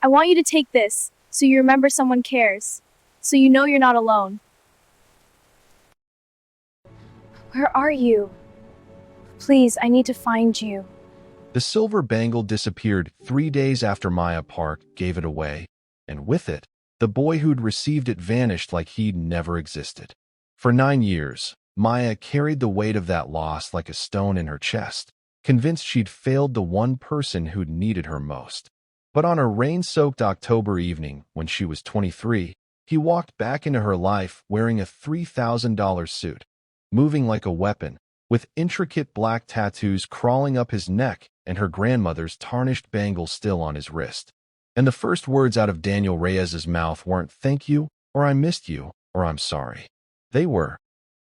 I want you to take this, so you remember someone cares. So you know you're not alone. Where are you? Please, I need to find you. The silver bangle disappeared 3 days after Maya Park gave it away, and with it, the boy who'd received it vanished like he'd never existed. For 9 years, Maya carried the weight of that loss like a stone in her chest, convinced she'd failed the one person who'd needed her most. But on a rain-soaked October evening, when she was 23, he walked back into her life wearing a $3,000 suit, moving like a weapon, with intricate black tattoos crawling up his neck and her grandmother's tarnished bangle still on his wrist. And the first words out of Daniel Reyes's mouth weren't "thank you," or "I missed you," or "I'm sorry." They were,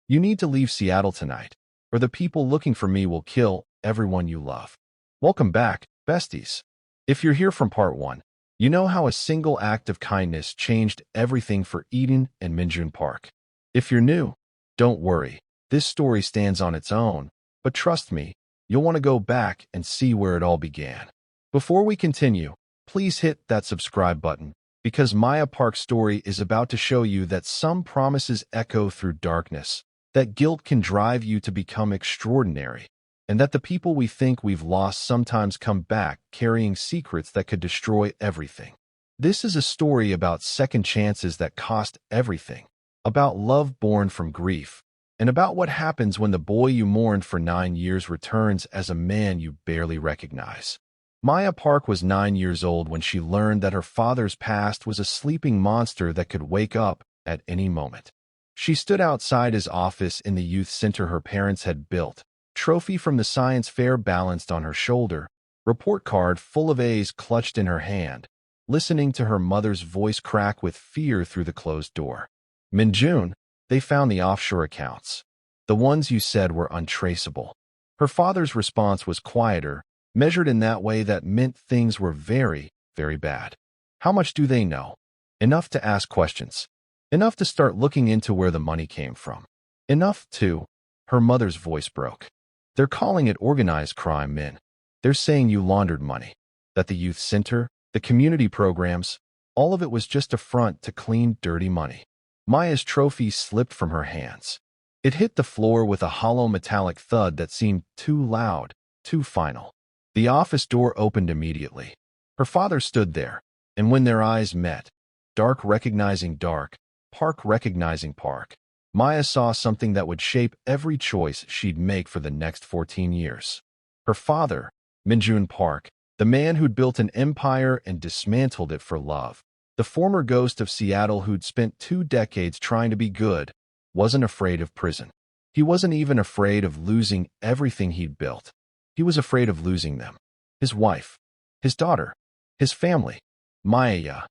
"You need to leave Seattle tonight, or the people looking for me will kill everyone you love." Welcome back, besties. If you're here from part 1, you know how a single act of kindness changed everything for Eden and Minjun Park. If you're new, don't worry. This story stands on its own, but trust me, you'll want to go back and see where it all began. Before we continue, please hit that subscribe button, because Maya Park's story is about to show you that some promises echo through darkness, that guilt can drive you to become extraordinary, and that the people we think we've lost sometimes come back carrying secrets that could destroy everything. This is a story about second chances that cost everything, about love born from grief, and about what happens when the boy you mourned for 9 years returns as a man you barely recognize. Maya Park was 9 years old when she learned that her father's past was a sleeping monster that could wake up at any moment. She stood outside his office in the youth center her parents had built, trophy from the science fair balanced on her shoulder, report card full of A's clutched in her hand, listening to her mother's voice crack with fear through the closed door. Minjun, they found the offshore accounts, the ones you said were untraceable. Her father's response was quieter, measured in that way that meant things were very, very bad. How much do they know? Enough to ask questions. Enough to start looking into where the money came from. Enough to... Her mother's voice broke. They're calling it organized crime, Min. They're saying you laundered money. That the youth center, the community programs, all of it was just a front to clean, dirty money. Maya's trophy slipped from her hands. It hit the floor with a hollow metallic thud that seemed too loud, too final. The office door opened immediately. Her father stood there, and when their eyes met, dark recognizing dark, park recognizing park, Maya saw something that would shape every choice she'd make for the next 14 years. Her father, Minjun Park, the man who'd built an empire and dismantled it for love, the former ghost of Seattle who'd spent 2 decades trying to be good, wasn't afraid of prison. He wasn't even afraid of losing everything he'd built. He was afraid of losing them. His wife, his daughter, his family. Maya,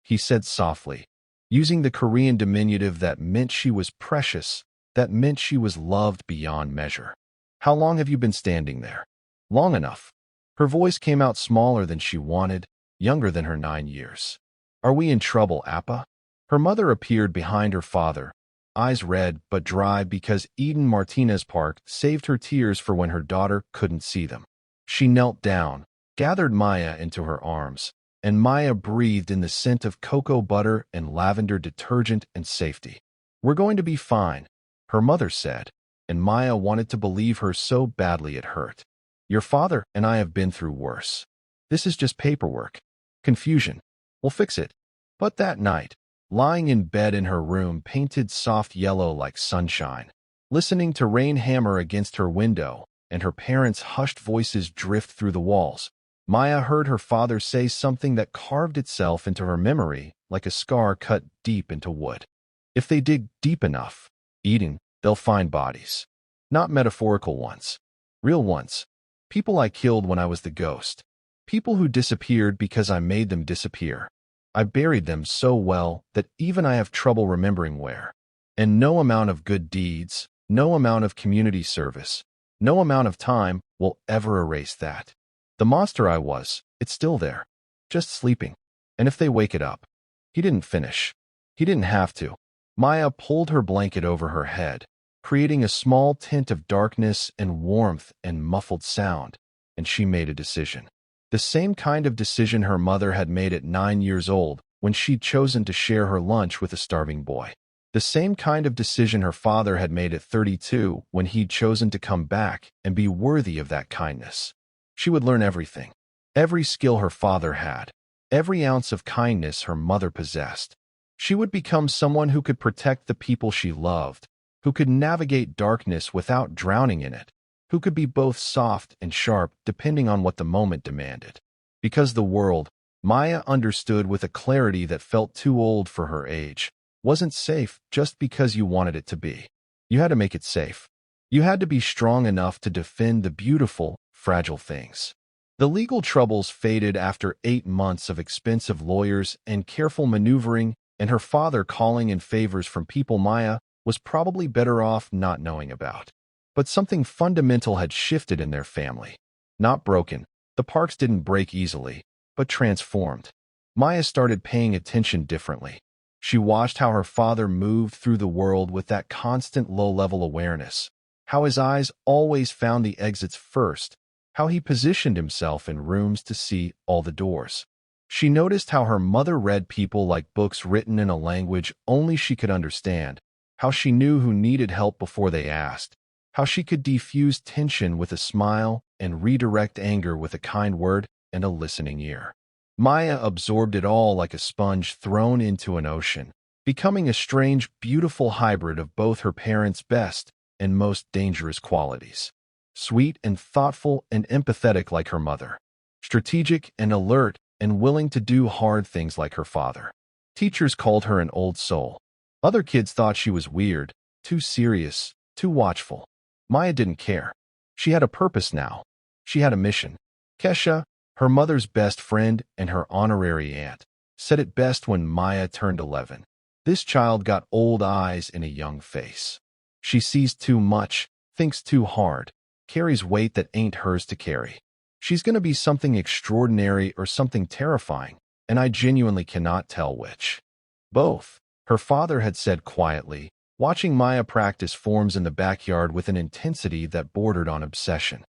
he said softly, using the Korean diminutive that meant she was precious, that meant she was loved beyond measure. How long have you been standing there? Long enough. Her voice came out smaller than she wanted, younger than her 9 years. Are we in trouble, Appa? Her mother appeared behind her father, eyes red but dry because Eden Martinez Park saved her tears for when her daughter couldn't see them. She knelt down, gathered Maya into her arms, and Maya breathed in the scent of cocoa butter and lavender detergent and safety. We're going to be fine, her mother said, and Maya wanted to believe her so badly it hurt. Your father and I have been through worse. This is just paperwork. Confusion. We'll fix it. But that night, lying in bed in her room painted soft yellow like sunshine, listening to rain hammer against her window and her parents' hushed voices drift through the walls, Maya heard her father say something that carved itself into her memory like a scar cut deep into wood. If they dig deep enough, Eden, they'll find bodies. Not metaphorical ones. Real ones. People I killed when I was the ghost. People who disappeared because I made them disappear. I buried them so well that even I have trouble remembering where. And no amount of good deeds, no amount of community service, no amount of time will ever erase that. The monster I was, it's still there, just sleeping. And if they wake it up, he didn't finish. He didn't have to. Maya pulled her blanket over her head, creating a small tint of darkness and warmth and muffled sound, and she made a decision. The same kind of decision her mother had made at 9 years old when she'd chosen to share her lunch with a starving boy. The same kind of decision her father had made at 32 when he'd chosen to come back and be worthy of that kindness. She would learn everything, every skill her father had, every ounce of kindness her mother possessed. She would become someone who could protect the people she loved, who could navigate darkness without drowning in it, who could be both soft and sharp depending on what the moment demanded. Because the world, Maya understood with a clarity that felt too old for her age, wasn't safe just because you wanted it to be. You had to make it safe. You had to be strong enough to defend the beautiful, fragile things. The legal troubles faded after 8 months of expensive lawyers and careful maneuvering, and her father calling in favors from people Maya was probably better off not knowing about. But something fundamental had shifted in their family. Not broken, the Parks didn't break easily, but transformed. Maya started paying attention differently. She watched how her father moved through the world with that constant low-level awareness, how his eyes always found the exits first, how he positioned himself in rooms to see all the doors. She noticed how her mother read people like books written in a language only she could understand, how she knew who needed help before they asked, how she could defuse tension with a smile and redirect anger with a kind word and a listening ear. Maya absorbed it all like a sponge thrown into an ocean, becoming a strange, beautiful hybrid of both her parents' best and most dangerous qualities. Sweet and thoughtful and empathetic like her mother. Strategic and alert and willing to do hard things like her father. Teachers called her an old soul. Other kids thought she was weird, too serious, too watchful. Maya didn't care. She had a purpose now. She had a mission. Kesha, her mother's best friend and her honorary aunt, said it best when Maya turned 11. This child got old eyes in a young face. She sees too much, thinks too hard, carries weight that ain't hers to carry. She's going to be something extraordinary or something terrifying, and I genuinely cannot tell which. Both, her father had said quietly, watching Maya practice forms in the backyard with an intensity that bordered on obsession.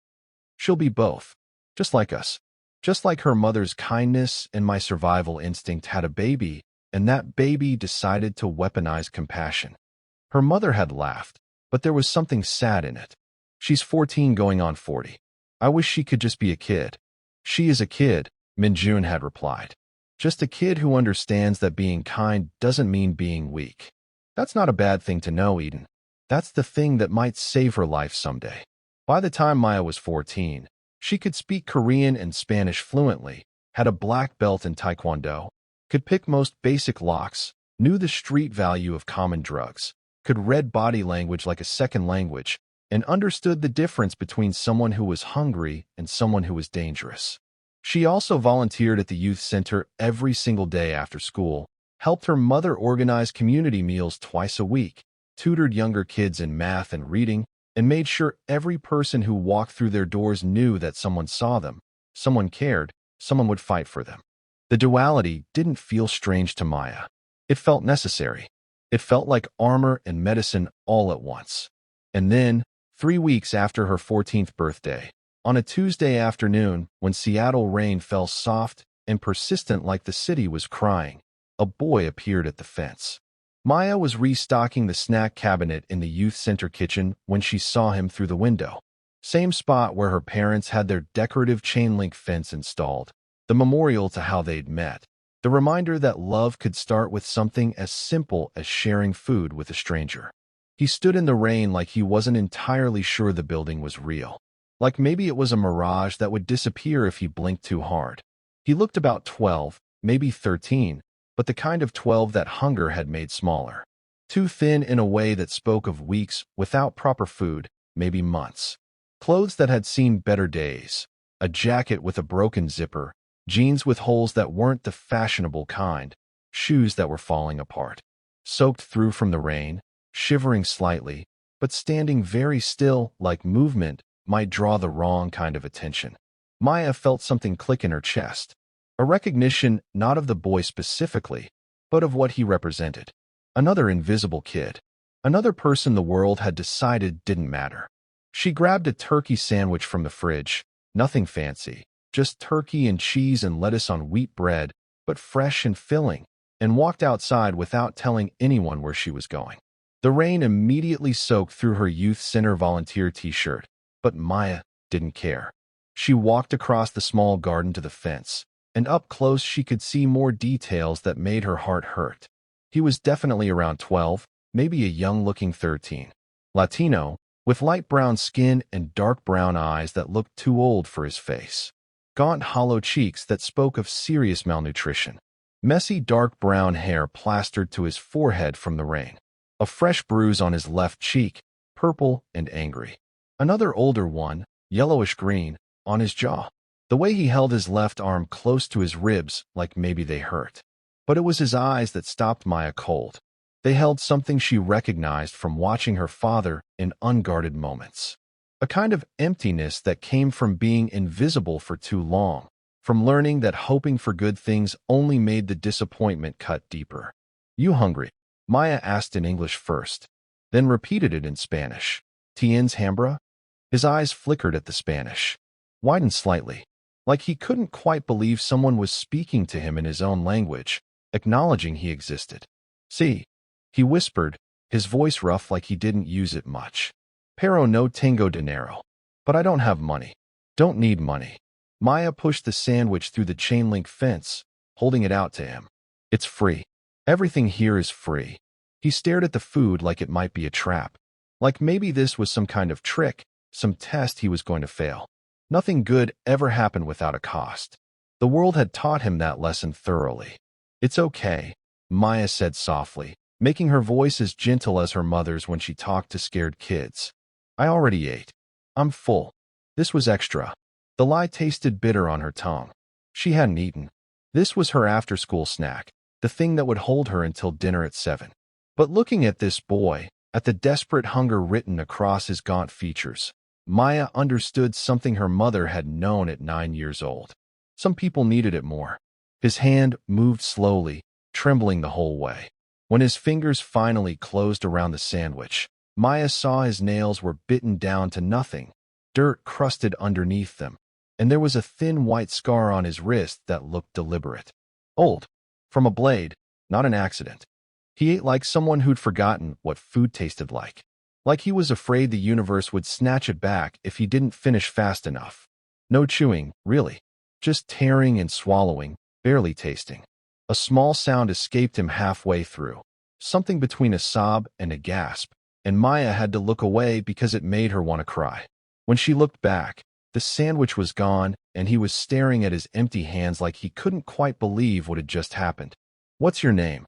She'll be both, just like us. Just like her mother's kindness and my survival instinct had a baby, and that baby decided to weaponize compassion. Her mother had laughed, but there was something sad in it. She's 14 going on 40. I wish she could just be a kid. She is a kid, Minjun had replied. Just a kid who understands that being kind doesn't mean being weak. That's not a bad thing to know, Eden. That's the thing that might save her life someday. By the time Maya was 14, she could speak Korean and Spanish fluently, had a black belt in Taekwondo, could pick most basic locks, knew the street value of common drugs, could read body language like a second language, and understood the difference between someone who was hungry and someone who was dangerous. She also volunteered at the youth center every single day after school, helped her mother organize community meals twice a week, tutored younger kids in math and reading, and made sure every person who walked through their doors knew that someone saw them, someone cared, someone would fight for them. The duality didn't feel strange to Maya. It felt necessary. It felt like armor and medicine all at once. And then, 3 weeks after her 14th birthday, on a Tuesday afternoon when Seattle rain fell soft and persistent like the city was crying, a boy appeared at the fence. Maya was restocking the snack cabinet in the youth center kitchen when she saw him through the window. Same spot where her parents had their decorative chain-link fence installed, the memorial to how they'd met, the reminder that love could start with something as simple as sharing food with a stranger. He stood in the rain like he wasn't entirely sure the building was real, like maybe it was a mirage that would disappear if he blinked too hard. He looked about 12, maybe 13, but the kind of 12 that hunger had made smaller. Too thin in a way that spoke of weeks without proper food, maybe months. Clothes that had seen better days. A jacket with a broken zipper, jeans with holes that weren't the fashionable kind, shoes that were falling apart. Soaked through from the rain, shivering slightly, but standing very still like movement might draw the wrong kind of attention. Maya felt something click in her chest. A recognition not of the boy specifically, but of what he represented. Another invisible kid. Another person the world had decided didn't matter. She grabbed a turkey sandwich from the fridge, nothing fancy, just turkey and cheese and lettuce on wheat bread, but fresh and filling, and walked outside without telling anyone where she was going. The rain immediately soaked through her youth center volunteer t-shirt, but Maya didn't care. She walked across the small garden to the fence, and up close she could see more details that made her heart hurt. He was definitely around 12, maybe a young-looking 13. Latino, with light brown skin and dark brown eyes that looked too old for his face. Gaunt, hollow cheeks that spoke of serious malnutrition. Messy dark brown hair plastered to his forehead from the rain. A fresh bruise on his left cheek, purple and angry. Another older one, yellowish-green, on his jaw. The way he held his left arm close to his ribs like maybe they hurt. But it was his eyes that stopped Maya cold. They held something she recognized from watching her father in unguarded moments. A kind of emptiness that came from being invisible for too long, from learning that hoping for good things only made the disappointment cut deeper. "You hungry?" Maya asked in English first, then repeated it in Spanish. "Tienes hambre?" His eyes flickered at the Spanish, widened slightly, like he couldn't quite believe someone was speaking to him in his own language, acknowledging he existed. "Sí," he whispered, his voice rough like he didn't use it much. "Pero no tengo dinero." "But I don't have money." "Don't need money." Maya pushed the sandwich through the chain-link fence, holding it out to him. "It's free. Everything here is free." He stared at the food like it might be a trap. Like maybe this was some kind of trick, some test he was going to fail. Nothing good ever happened without a cost. The world had taught him that lesson thoroughly. "It's okay," Maya said softly, making her voice as gentle as her mother's when she talked to scared kids. "I already ate. I'm full." This was extra. The lie tasted bitter on her tongue. She hadn't eaten. This was her after-school snack, the thing that would hold her until dinner at 7. But looking at this boy, at the desperate hunger written across his gaunt features, Maya understood something her mother had known at 9 years old. Some people needed it more. His hand moved slowly, trembling the whole way. When his fingers finally closed around the sandwich, Maya saw his nails were bitten down to nothing, dirt crusted underneath them, and there was a thin white scar on his wrist that looked deliberate. Old. From a blade, not an accident. He ate like someone who'd forgotten what food tasted like he was afraid the universe would snatch it back if he didn't finish fast enough. No chewing, really. Just tearing and swallowing, barely tasting. A small sound escaped him halfway through, something between a sob and a gasp, and Maya had to look away because it made her want to cry. When she looked back, the sandwich was gone, and he was staring at his empty hands like he couldn't quite believe what had just happened. "What's your name?"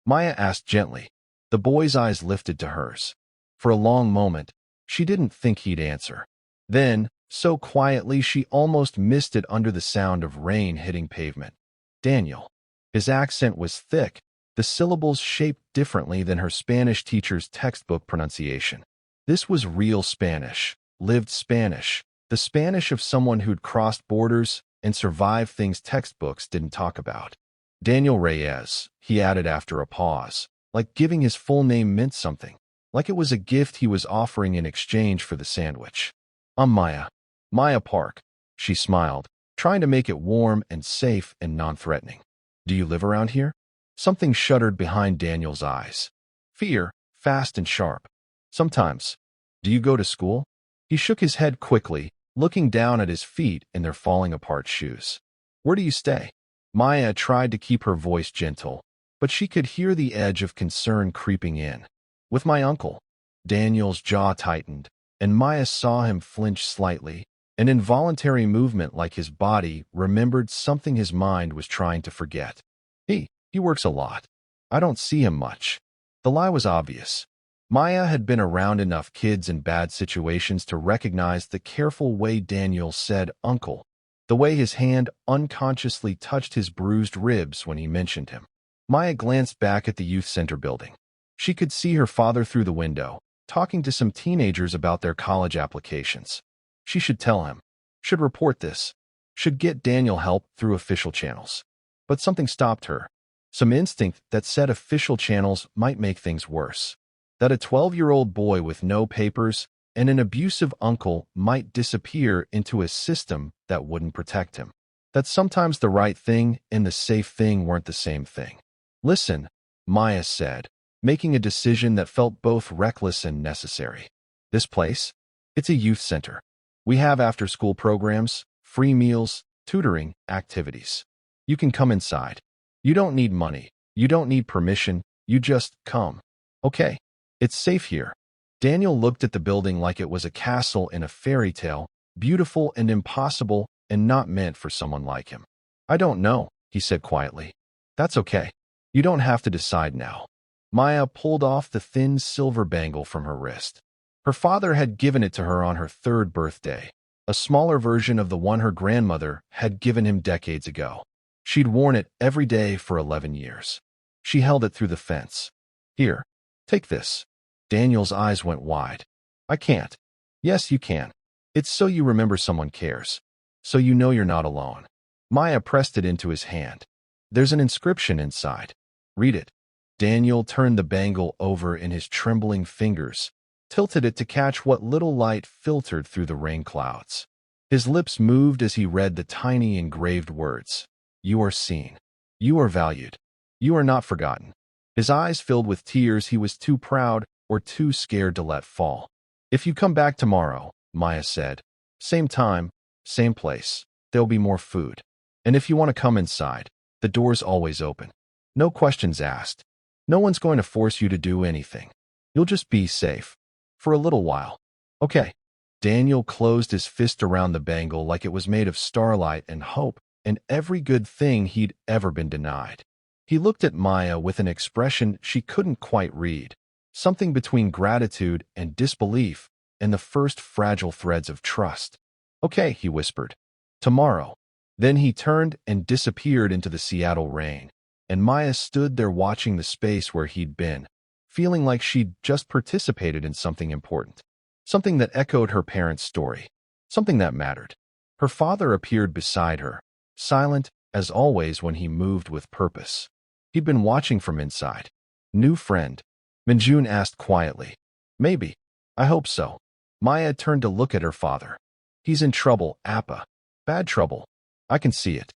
Maya asked gently. The boy's eyes lifted to hers. For a long moment, she didn't think he'd answer. Then, so quietly she almost missed it under the sound of rain hitting pavement. "Daniel." His accent was thick, the syllables shaped differently than her Spanish teacher's textbook pronunciation. This was real Spanish, lived Spanish, the Spanish of someone who'd crossed borders and survived things textbooks didn't talk about. "Daniel Reyes," he added after a pause, like giving his full name meant something, like it was a gift he was offering in exchange for the sandwich. "I'm Maya. Maya Park," she smiled, trying to make it warm and safe and non-threatening. "Do you live around here?" Something shuddered behind Daniel's eyes. Fear, fast and sharp. "Sometimes." "Do you go to school?" He shook his head quickly, looking down at his feet in their falling-apart shoes. "Where do you stay?" Maya tried to keep her voice gentle, but she could hear the edge of concern creeping in. "With my uncle." Daniel's jaw tightened, and Maya saw him flinch slightly, an involuntary movement like his body remembered something his mind was trying to forget. He works a lot. I don't see him much." The lie was obvious. Maya had been around enough kids in bad situations to recognize the careful way Daniel said uncle, the way his hand unconsciously touched his bruised ribs when he mentioned him. Maya glanced back at the youth center building. She could see her father through the window, talking to some teenagers about their college applications. She should tell him, should report this, should get Daniel help through official channels. But something stopped her. Some instinct that said official channels might make things worse. That a 12-year-old boy with no papers, and an abusive uncle might disappear into a system that wouldn't protect him. That sometimes the right thing and the safe thing weren't the same thing. Listen, Maya said, making a decision that felt both reckless and necessary. This place? It's a youth center. We have after-school programs, free meals, tutoring, activities. You can come inside. You don't need money. You don't need permission. You just come. Okay. It's safe here. Daniel looked at the building like it was a castle in a fairy tale, beautiful and impossible and not meant for someone like him. I don't know, he said quietly. That's okay. You don't have to decide now. Maya pulled off the thin silver bangle from her wrist. Her father had given it to her on her 3rd birthday, a smaller version of the one her grandmother had given him decades ago. She'd worn it every day for 11 years. She held it through the fence. Here, take this. Daniel's eyes went wide. I can't. Yes, you can. It's so you remember someone cares. So you know you're not alone. Maya pressed it into his hand. There's an inscription inside. Read it. Daniel turned the bangle over in his trembling fingers, tilted it to catch what little light filtered through the rain clouds. His lips moved as he read the tiny engraved words. You are seen. You are valued. You are not forgotten. His eyes filled with tears he was too proud or too scared to let fall. If you come back tomorrow, Maya said, same time, same place, there'll be more food. And if you want to come inside, the door's always open. No questions asked. No one's going to force you to do anything. You'll just be safe. For a little while. Okay. Daniel closed his fist around the bangle like it was made of starlight and hope and every good thing he'd ever been denied. He looked at Maya with an expression she couldn't quite read, something between gratitude and disbelief and the first fragile threads of trust. Okay, he whispered. Tomorrow. Then he turned and disappeared into the Seattle rain, and Maya stood there watching the space where he'd been, feeling like she'd just participated in something important, something that echoed her parents' story, something that mattered. Her father appeared beside her, silent as always when he moved with purpose. He'd been watching from inside. New friend? Minjun asked quietly. Maybe. I hope so. Maya turned to look at her father. He's in trouble, Appa. Bad trouble. I can see it.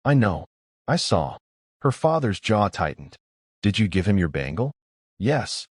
I know. I saw. Her father's jaw tightened. Did you give him your bangle? Yes.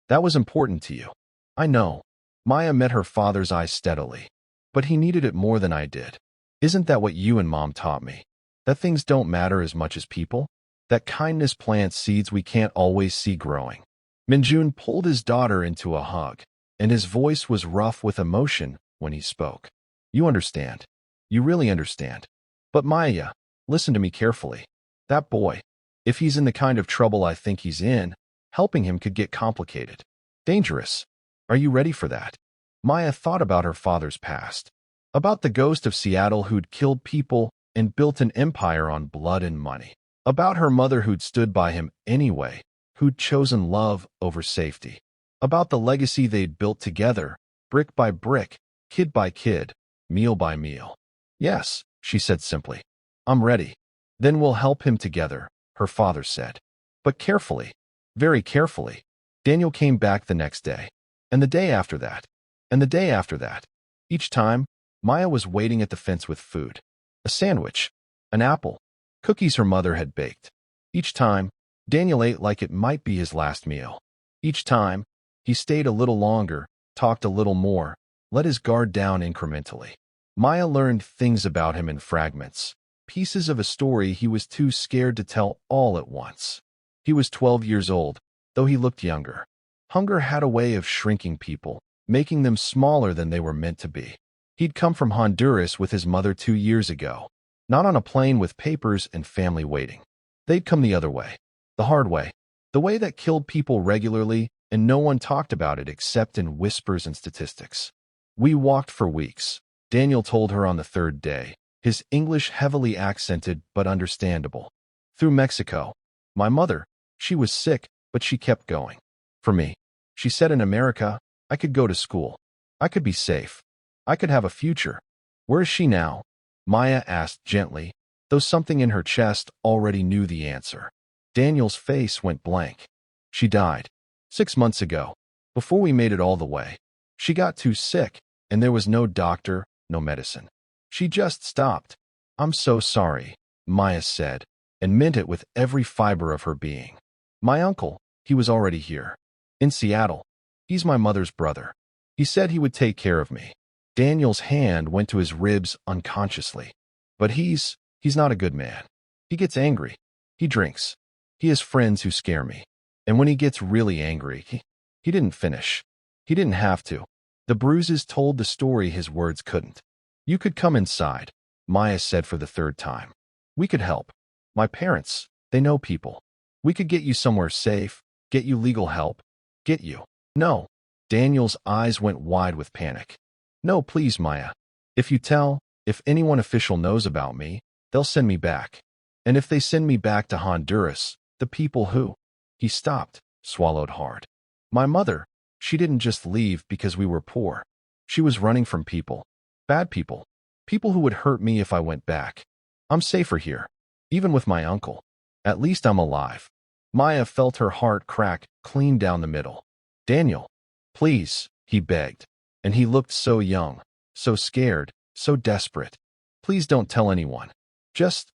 That was important to you. I know. Maya met her father's eyes steadily. But he needed it more than I did. Isn't that what you and Mom taught me? That things don't matter as much as people? That kindness plants seeds we can't always see growing. Minjun pulled his daughter into a hug, and his voice was rough with emotion when he spoke. You understand. You really understand. But Maya, listen to me carefully. That boy, if he's in the kind of trouble I think he's in, helping him could get complicated. Dangerous. Are you ready for that? Maya thought about her father's past. About the ghost of Seattle who'd killed people and built an empire on blood and money. About her mother who'd stood by him anyway, who'd chosen love over safety. About the legacy they'd built together, brick by brick, kid by kid, meal by meal. Yes, she said simply. I'm ready. Then we'll help him together, her father said. But carefully, very carefully. Daniel came back the next day, and the day after that, and the day after that. Each time, Maya was waiting at the fence with food. A sandwich, an apple, cookies her mother had baked. Each time, Daniel ate like it might be his last meal. Each time, he stayed a little longer, talked a little more, let his guard down incrementally. Maya learned things about him in fragments, pieces of a story he was too scared to tell all at once. He was 12 years old, though he looked younger. Hunger had a way of shrinking people, making them smaller than they were meant to be. He'd come from Honduras with his mother 2 years ago, not on a plane with papers and family waiting. They'd come the other way, the hard way, the way that killed people regularly, and no one talked about it except in whispers and statistics. We walked for weeks, Daniel told her on the 3rd day, his English heavily accented but understandable. Through Mexico. My mother, she was sick, but she kept going. For me, she said in America, I could go to school. I could be safe. I could have a future. Where is she now? Maya asked gently, though something in her chest already knew the answer. Daniel's face went blank. She died. 6 months ago. Before we made it all the way. She got too sick, and there was no doctor, no medicine. She just stopped. I'm so sorry, Maya said, and meant it with every fiber of her being. My uncle, he was already here. In Seattle. He's my mother's brother. He said he would take care of me. Daniel's hand went to his ribs unconsciously. But he's not a good man. He gets angry. He drinks. He has friends who scare me. And when he gets really angry, he didn't finish. He didn't have to. The bruises told the story his words couldn't. You could come inside, Maya said for the third time. We could help. My parents, they know people. We could get you somewhere safe, get you legal help, get you. No. Daniel's eyes went wide with panic. No, please, Maya. If anyone official knows about me, they'll send me back. And if they send me back to Honduras, the people who... He stopped, swallowed hard. My mother, she didn't just leave because we were poor. She was running from people. Bad people. People who would hurt me if I went back. I'm safer here. Even with my uncle. At least I'm alive. Maya felt her heart crack clean down the middle. Daniel, please, he begged. And he looked so young, so scared, so desperate. Please don't tell anyone. Just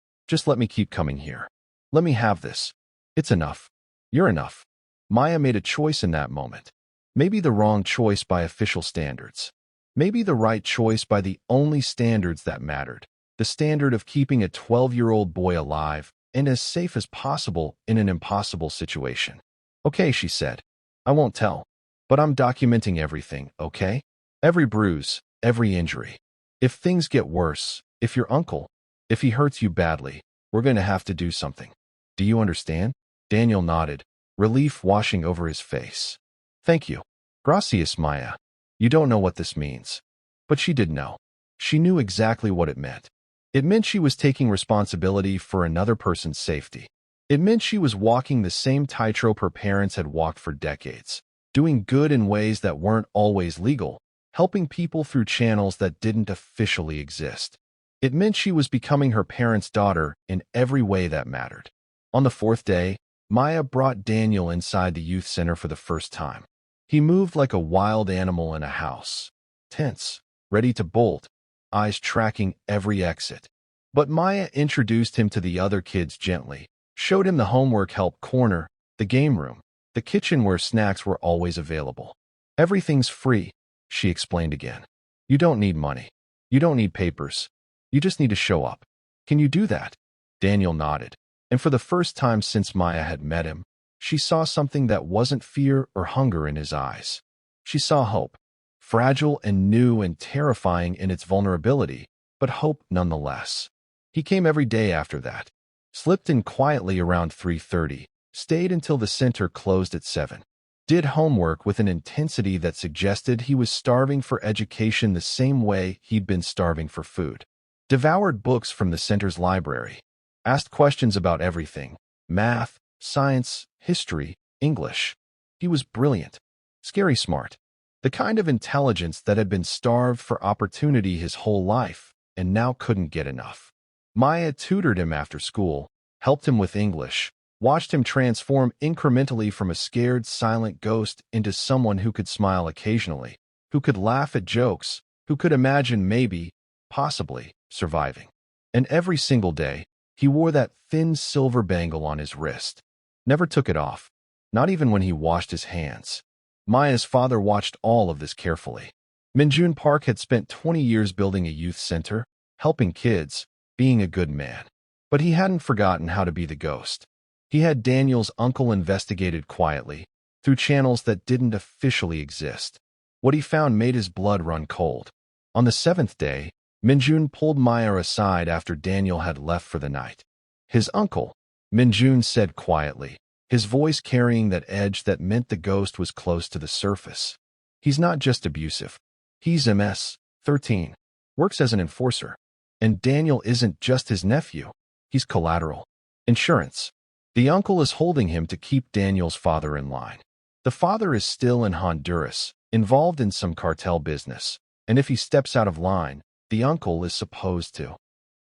let me keep coming here. Let me have this. It's enough. You're enough. Maya made a choice in that moment. Maybe the wrong choice by official standards. Maybe the right choice by the only standards that mattered. The standard of keeping a 12-year-old boy alive and as safe as possible in an impossible situation. Okay, she said. I won't tell. But I'm documenting everything, okay? Every bruise, every injury. If things get worse, if your uncle, if he hurts you badly, we're going to have to do something. Do you understand? Daniel nodded, relief washing over his face. Thank you. Gracias, Maya. You don't know what this means. But she did know. She knew exactly what it meant. It meant she was taking responsibility for another person's safety. It meant she was walking the same tightrope her parents had walked for decades, doing good in ways that weren't always legal, helping people through channels that didn't officially exist. It meant she was becoming her parents' daughter in every way that mattered. On the fourth day, Maya brought Daniel inside the youth center for the first time. He moved like a wild animal in a house, tense, ready to bolt, eyes tracking every exit. But Maya introduced him to the other kids gently, showed him the homework help corner, the game room, the kitchen where snacks were always available. Everything's free, she explained again. You don't need money. You don't need papers. You just need to show up. Can you do that? Daniel nodded. And for the first time since Maya had met him, she saw something that wasn't fear or hunger in his eyes. She saw hope, fragile and new and terrifying in its vulnerability, but hope nonetheless. He came every day after that, slipped in quietly around 3:30, stayed until the center closed at 7, did homework with an intensity that suggested he was starving for education the same way he'd been starving for food, devoured books from the center's library, asked questions about everything, math, science, history, English. He was brilliant, scary smart, the kind of intelligence that had been starved for opportunity his whole life and now couldn't get enough. Maya tutored him after school, helped him with English, watched him transform incrementally from a scared, silent ghost into someone who could smile occasionally, who could laugh at jokes, who could imagine maybe, possibly, surviving. And every single day, he wore that thin silver bangle on his wrist. Never took it off, not even when he washed his hands. Maya's father watched all of this carefully. Minjun Park had spent 20 years building a youth center, helping kids, being a good man. But he hadn't forgotten how to be the ghost. He had Daniel's uncle investigated quietly, through channels that didn't officially exist. What he found made his blood run cold. On the 7th day, Minjun pulled Maya aside after Daniel had left for the night. His uncle, Minjun said quietly, his voice carrying that edge that meant the ghost was close to the surface. He's not just abusive. He's MS-13, works as an enforcer. And Daniel isn't just his nephew. He's collateral. Insurance. The uncle is holding him to keep Daniel's father in line. The father is still in Honduras, involved in some cartel business. And if he steps out of line, the uncle is supposed to.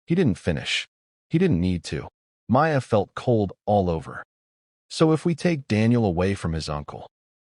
He didn't finish. He didn't need to. Maya felt cold all over. So if we take Daniel away from his uncle,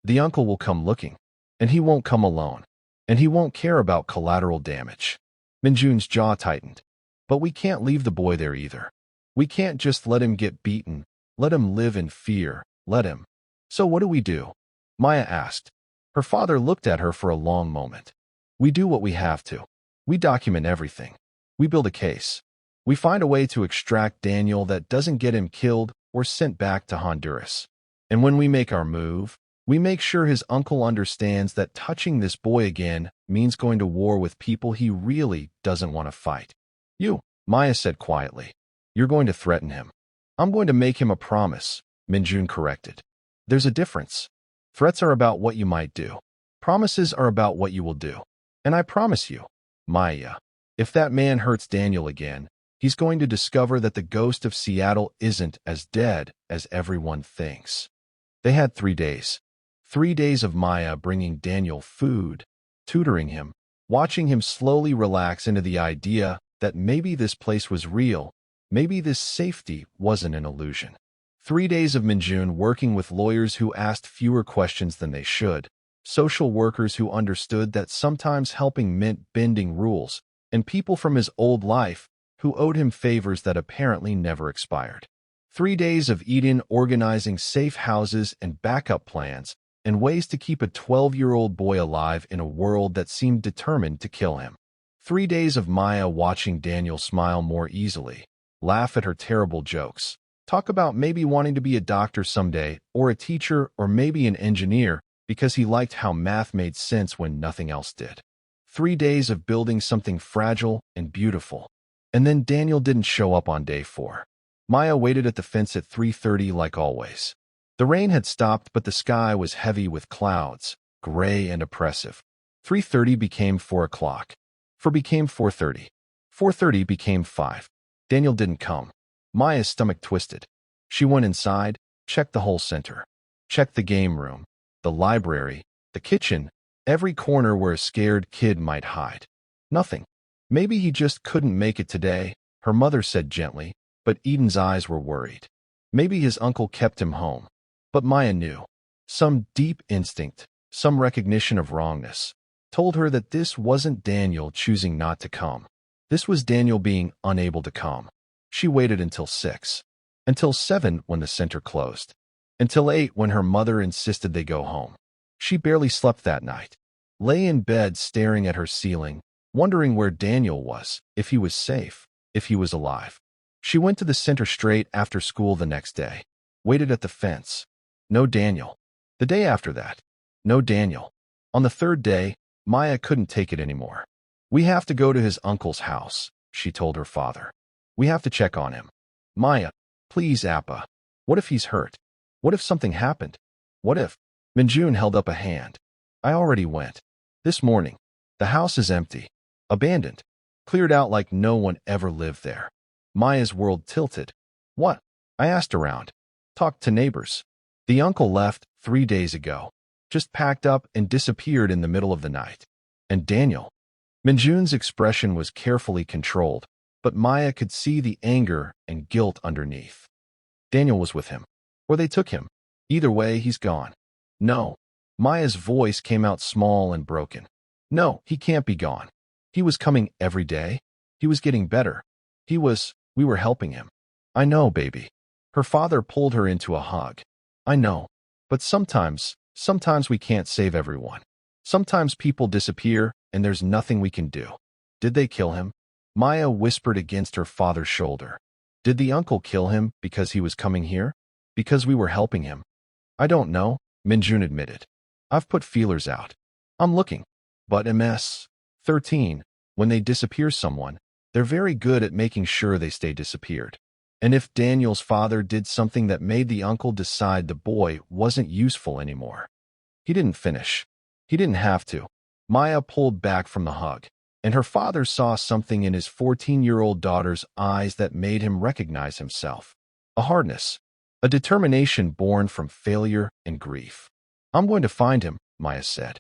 the uncle will come looking. And he won't come alone. And he won't care about collateral damage. Minjun's jaw tightened. But we can't leave the boy there either. We can't just let him get beaten, let him live in fear, let him. So what do we do? Maya asked. Her father looked at her for a long moment. We do what we have to. We document everything. We build a case. We find a way to extract Daniel that doesn't get him killed or sent back to Honduras. And when we make our move, we make sure his uncle understands that touching this boy again means going to war with people he really doesn't want to fight. You, Maya said quietly. You're going to threaten him. I'm going to make him a promise, Minjun corrected. There's a difference. Threats are about what you might do. Promises are about what you will do. And I promise you, Maya, if that man hurts Daniel again, he's going to discover that the ghost of Seattle isn't as dead as everyone thinks. They had 3 days. 3 days of Maya bringing Daniel food, tutoring him, watching him slowly relax into the idea that maybe this place was real, maybe this safety wasn't an illusion. 3 days of Minjun working with lawyers who asked fewer questions than they should, social workers who understood that sometimes helping meant bending rules, and people from his old life who owed him favors that apparently never expired. 3 days of Eden organizing safe houses and backup plans and ways to keep a 12-year-old boy alive in a world that seemed determined to kill him. 3 days of Maya watching Daniel smile more easily, laugh at her terrible jokes, talk about maybe wanting to be a doctor someday or a teacher or maybe an engineer because he liked how math made sense when nothing else did. 3 days of building something fragile and beautiful. And then Daniel didn't show up on day 4. Maya waited at the fence at 3:30 like always. The rain had stopped, but the sky was heavy with clouds, gray and oppressive. 3:30 became 4 o'clock. 4 became 4:30. 4:30 became 5. Daniel didn't come. Maya's stomach twisted. She went inside, checked the whole center. Checked the game room, the library, the kitchen, every corner where a scared kid might hide. Nothing. Maybe he just couldn't make it today, her mother said gently, but Eden's eyes were worried. Maybe his uncle kept him home. But Maya knew. Some deep instinct, some recognition of wrongness, told her that this wasn't Daniel choosing not to come. This was Daniel being unable to come. She waited until 6. Until 7 when the center closed. Until 8 when her mother insisted they go home. She barely slept that night. Lay in bed staring at her ceiling, wondering where Daniel was, if he was safe, if he was alive. She went to the center straight after school the next day. Waited at the fence. No Daniel. The day after that. No Daniel. On the 3rd day, Maya couldn't take it anymore. We have to go to his uncle's house, she told her father. We have to check on him. Maya, please, Appa. What if he's hurt? What if something happened? What if? Minjun held up a hand. I already went. This morning. The house is empty. Abandoned. Cleared out like no one ever lived there. Maya's world tilted. What? I asked around. Talked to neighbors. The uncle left 3 days ago. Just packed up and disappeared in the middle of the night. And Daniel? Minjun's expression was carefully controlled, but Maya could see the anger and guilt underneath. Daniel was with him. Or they took him. Either way, he's gone. No. Maya's voice came out small and broken. No, he can't be gone. He was coming every day. He was getting better. We were helping him. I know, baby. Her father pulled her into a hug. I know. But sometimes we can't save everyone. Sometimes people disappear and there's nothing we can do. Did they kill him? Maya whispered against her father's shoulder. Did the uncle kill him because he was coming here? Because we were helping him? I don't know, Minjun admitted. I've put feelers out. I'm looking. But MS-13, when they disappear someone, they're very good at making sure they stay disappeared. And if Daniel's father did something that made the uncle decide the boy wasn't useful anymore. He didn't finish. He didn't have to. Maya pulled back from the hug, and her father saw something in his 14-year-old daughter's eyes that made him recognize himself. A hardness. A determination born from failure and grief. I'm going to find him, Maya said.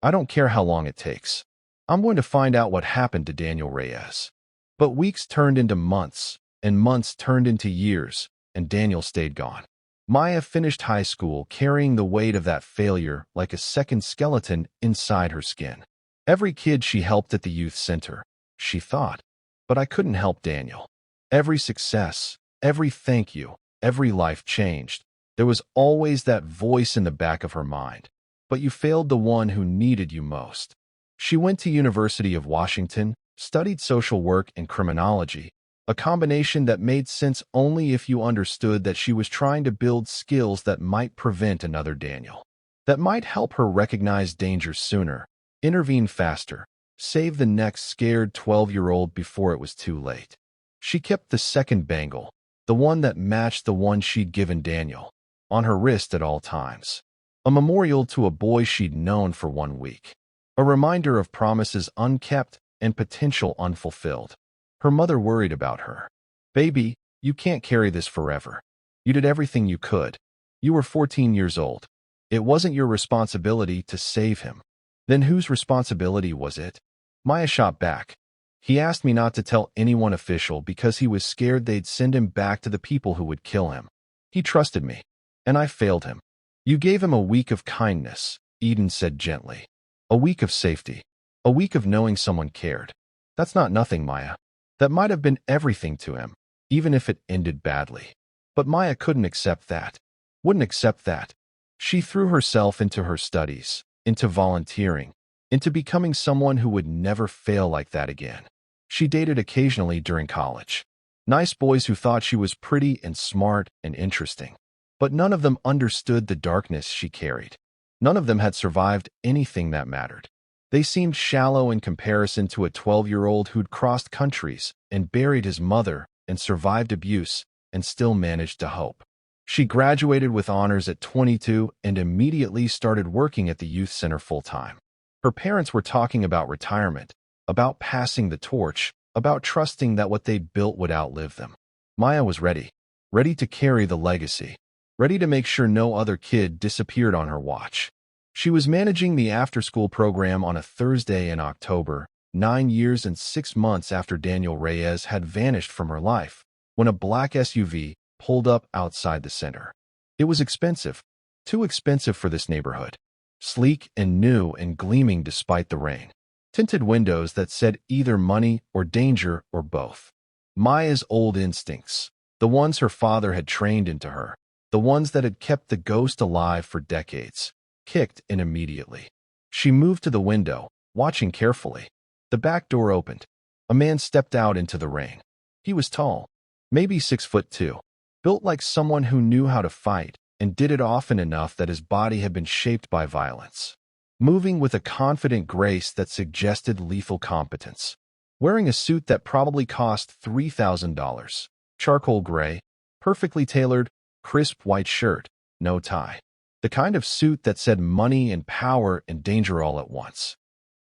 I don't care how long it takes. I'm going to find out what happened to Daniel Reyes. But weeks turned into months, and months turned into years, and Daniel stayed gone. Maya finished high school carrying the weight of that failure like a second skeleton inside her skin. Every kid she helped at the youth center, she thought. But I couldn't help Daniel. Every success, every thank you, every life changed. There was always that voice in the back of her mind. But you failed the one who needed you most. She went to University of Washington, studied social work and criminology, a combination that made sense only if you understood that she was trying to build skills that might prevent another Daniel, that might help her recognize danger sooner, intervene faster, save the next scared 12-year-old before it was too late. She kept the second bangle, the one that matched the one she'd given Daniel, on her wrist at all times. A memorial to a boy she'd known for 1 week. A reminder of promises unkept and potential unfulfilled. Her mother worried about her. "Baby, you can't carry this forever. You did everything you could. You were 14 years old. It wasn't your responsibility to save him." Then whose responsibility was it? Maya shot back. "He asked me not to tell anyone official because he was scared they'd send him back to the people who would kill him. He trusted me, and I failed him." "You gave him a week of kindness," Eden said gently. "A week of safety. A week of knowing someone cared. That's not nothing, Maya. That might have been everything to him, even if it ended badly." But Maya couldn't accept that. Wouldn't accept that. She threw herself into her studies, into volunteering, into becoming someone who would never fail like that again. She dated occasionally during college. Nice boys who thought she was pretty and smart and interesting. But none of them understood the darkness she carried. None of them had survived anything that mattered. They seemed shallow in comparison to a 12-year-old who'd crossed countries and buried his mother and survived abuse and still managed to hope. She graduated with honors at 22 and immediately started working at the youth center full-time. Her parents were talking about retirement, about passing the torch, about trusting that what they built would outlive them. Maya was ready, ready to carry the legacy, ready to make sure no other kid disappeared on her watch. She was managing the after-school program on a Thursday in October, 9 years and 6 months after Daniel Reyes had vanished from her life, when a black SUV pulled up outside the center. It was expensive, too expensive for this neighborhood. Sleek and new and gleaming despite the rain. Tinted windows that said either money or danger or both. Maya's old instincts, the ones her father had trained into her, the ones that had kept the ghost alive for decades, kicked in immediately. She moved to the window, watching carefully. The back door opened. A man stepped out into the rain. He was tall, maybe 6'2", built like someone who knew how to fight and did it often enough that his body had been shaped by violence. Moving with a confident grace that suggested lethal competence. Wearing a suit that probably cost $3,000. Charcoal gray, perfectly tailored, crisp white shirt, no tie. The kind of suit that said money and power and danger all at once.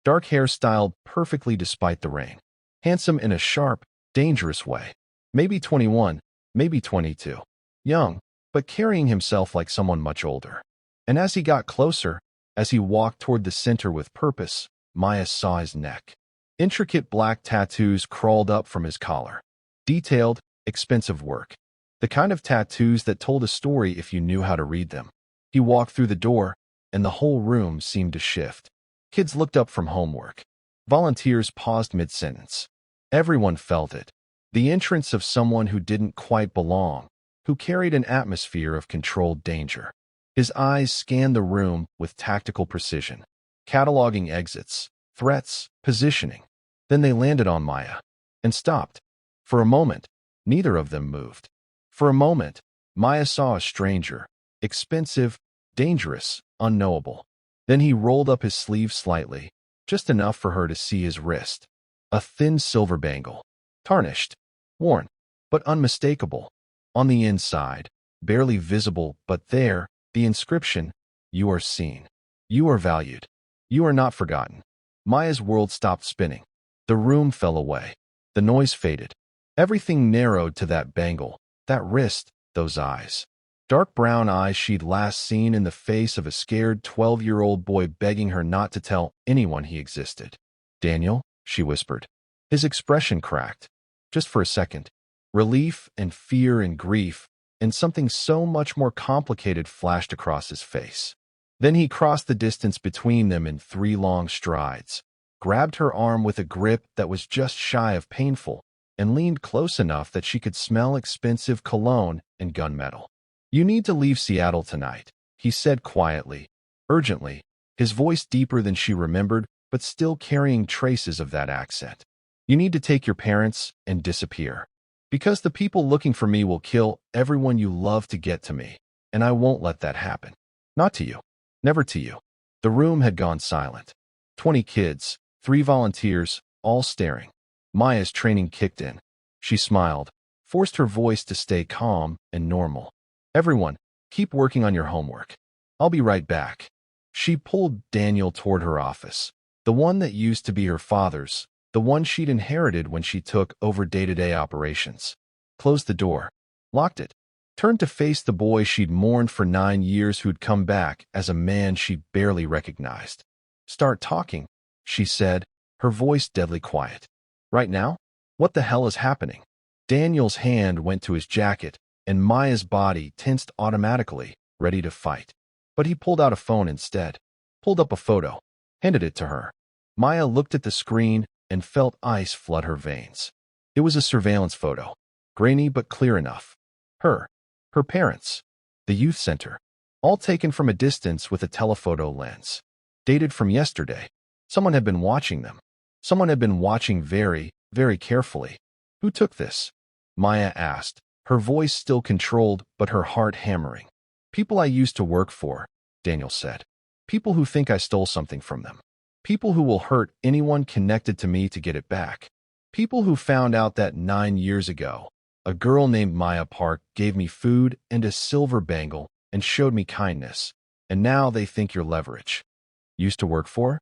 Dark hair styled perfectly despite the rain. Handsome in a sharp, dangerous way. Maybe 21, maybe 22. Young, but carrying himself like someone much older. And as he got closer, as he walked toward the center with purpose, Maya saw his neck. Intricate black tattoos crawled up from his collar. Detailed, expensive work. The kind of tattoos that told a story if you knew how to read them. He walked through the door, and the whole room seemed to shift. Kids looked up from homework. Volunteers paused mid-sentence. Everyone felt it. The entrance of someone who didn't quite belong, who carried an atmosphere of controlled danger. His eyes scanned the room with tactical precision, cataloging exits, threats, positioning. Then they landed on Maya and stopped. For a moment, neither of them moved. For a moment, Maya saw a stranger, expensive, dangerous, unknowable. Then he rolled up his sleeve slightly, just enough for her to see his wrist. A thin silver bangle. Tarnished, worn, but unmistakable. On the inside, barely visible, but there, the inscription, "You are seen. You are valued. You are not forgotten." Maya's world stopped spinning. The room fell away. The noise faded. Everything narrowed to that bangle, that wrist, those eyes. Dark brown eyes she'd last seen in the face of a scared 12-year-old boy begging her not to tell anyone he existed. "Daniel," she whispered. His expression cracked. Just for a second. Relief and fear and grief, and something so much more complicated flashed across his face. Then he crossed the distance between them in 3 long strides. grabbed her arm with a grip that was just shy of painful, and leaned close enough that she could smell expensive cologne and gunmetal. "You need to leave Seattle tonight," he said quietly, urgently, his voice deeper than she remembered, but still carrying traces of that accent. "You need to take your parents and disappear. Because the people looking for me will kill everyone you love to get to me, and I won't let that happen. Not to you. Never to you." The room had gone silent. 20 kids, 3 volunteers, all staring. Maya's training kicked in. She smiled, forced her voice to stay calm and normal. "Everyone, keep working on your homework. I'll be right back." She pulled Daniel toward her office, the one that used to be her father's, the one she'd inherited when she took over day-to-day operations. Closed the door, locked it, turned to face the boy she'd mourned for 9 years who'd come back as a man she barely recognized. "Start talking," she said, her voice deadly quiet. "Right now? What the hell is happening?" Daniel's hand went to his jacket, and Maya's body tensed automatically, ready to fight. But he pulled out a phone instead, pulled up a photo, handed it to her. Maya looked at the screen and felt ice flood her veins. It was a surveillance photo, grainy but clear enough. Her parents, the youth center, all taken from a distance with a telephoto lens. Dated from yesterday. Someone had been watching them. Someone had been watching very, very carefully. "Who took this?" Maya asked, her voice still controlled but her heart hammering. "People I used to work for," Daniel said. "People who think I stole something from them. People who will hurt anyone connected to me to get it back. People who found out that 9 years ago, a girl named Maya Park gave me food and a silver bangle and showed me kindness, and now they think you're leverage." "Used to work for?"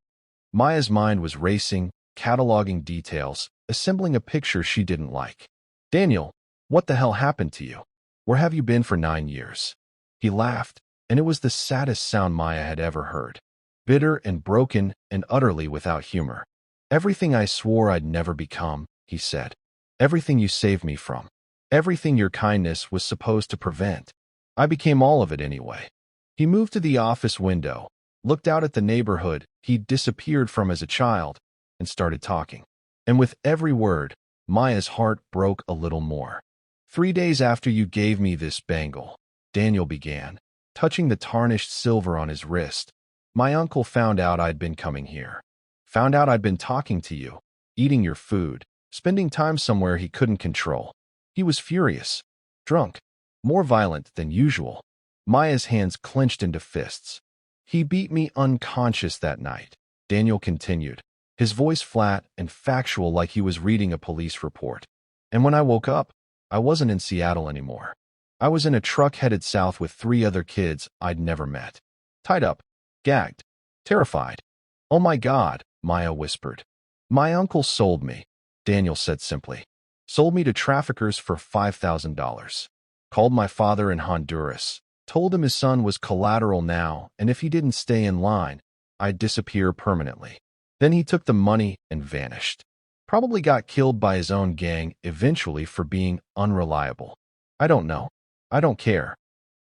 Maya's mind was racing, cataloging details, assembling a picture she didn't like. "Daniel, what the hell happened to you? Where have you been for 9 years?" He laughed, and it was the saddest sound Maya had ever heard. Bitter and broken and utterly without humor. "Everything I swore I'd never become," he said. "Everything you saved me from. Everything your kindness was supposed to prevent. I became all of it anyway." He moved to the office window, looked out at the neighborhood he'd disappeared from as a child, and started talking. And with every word, Maya's heart broke a little more. "3 days after you gave me this bangle," Daniel began, touching the tarnished silver on his wrist, "my uncle found out I'd been coming here. Found out I'd been talking to you, eating your food, spending time somewhere he couldn't control. He was furious, drunk, more violent than usual." Maya's hands clenched into fists. "He beat me unconscious that night," Daniel continued, his voice flat and factual like he was reading a police report. "And when I woke up, I wasn't in Seattle anymore. I was in a truck headed south with 3 other kids I'd never met. Tied up, gagged, terrified." "Oh my God," Maya whispered. "My uncle sold me," Daniel said simply. "Sold me to traffickers for $5,000. Called my father in Honduras. Told him his son was collateral now, and if he didn't stay in line, I'd disappear permanently. Then he took the money and vanished. Probably got killed by his own gang eventually for being unreliable. I don't know. I don't care."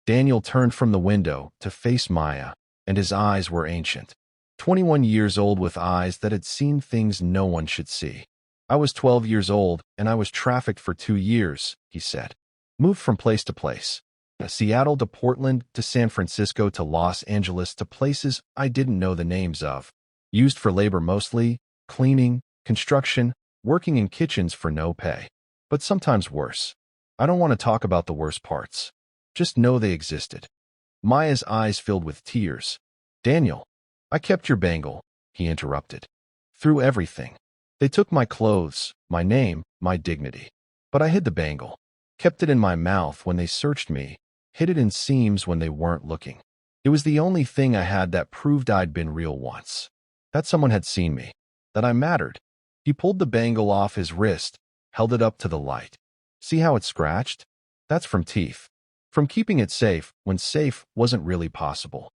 Daniel turned from the window to face Maya, and his eyes were ancient. 21 years old with eyes that had seen things no one should see. "I was 12 years old, and I was trafficked for 2 years," he said. "Moved from place to place. Seattle to Portland to San Francisco to Los Angeles to places I didn't know the names of. Used for labor mostly, cleaning, construction, working in kitchens for no pay. But sometimes worse. I don't want to talk about the worst parts. Just know they existed." Maya's eyes filled with tears. "Daniel, I kept your bangle," he interrupted. "Through everything. They took my clothes, my name, my dignity. But I hid the bangle. Kept it in my mouth when they searched me, hid it in seams when they weren't looking. It was the only thing I had that proved I'd been real once. That someone had seen me. That I mattered." He pulled the bangle off his wrist, held it up to the light. "See how it's scratched? That's from teeth. From keeping it safe when safe wasn't really possible."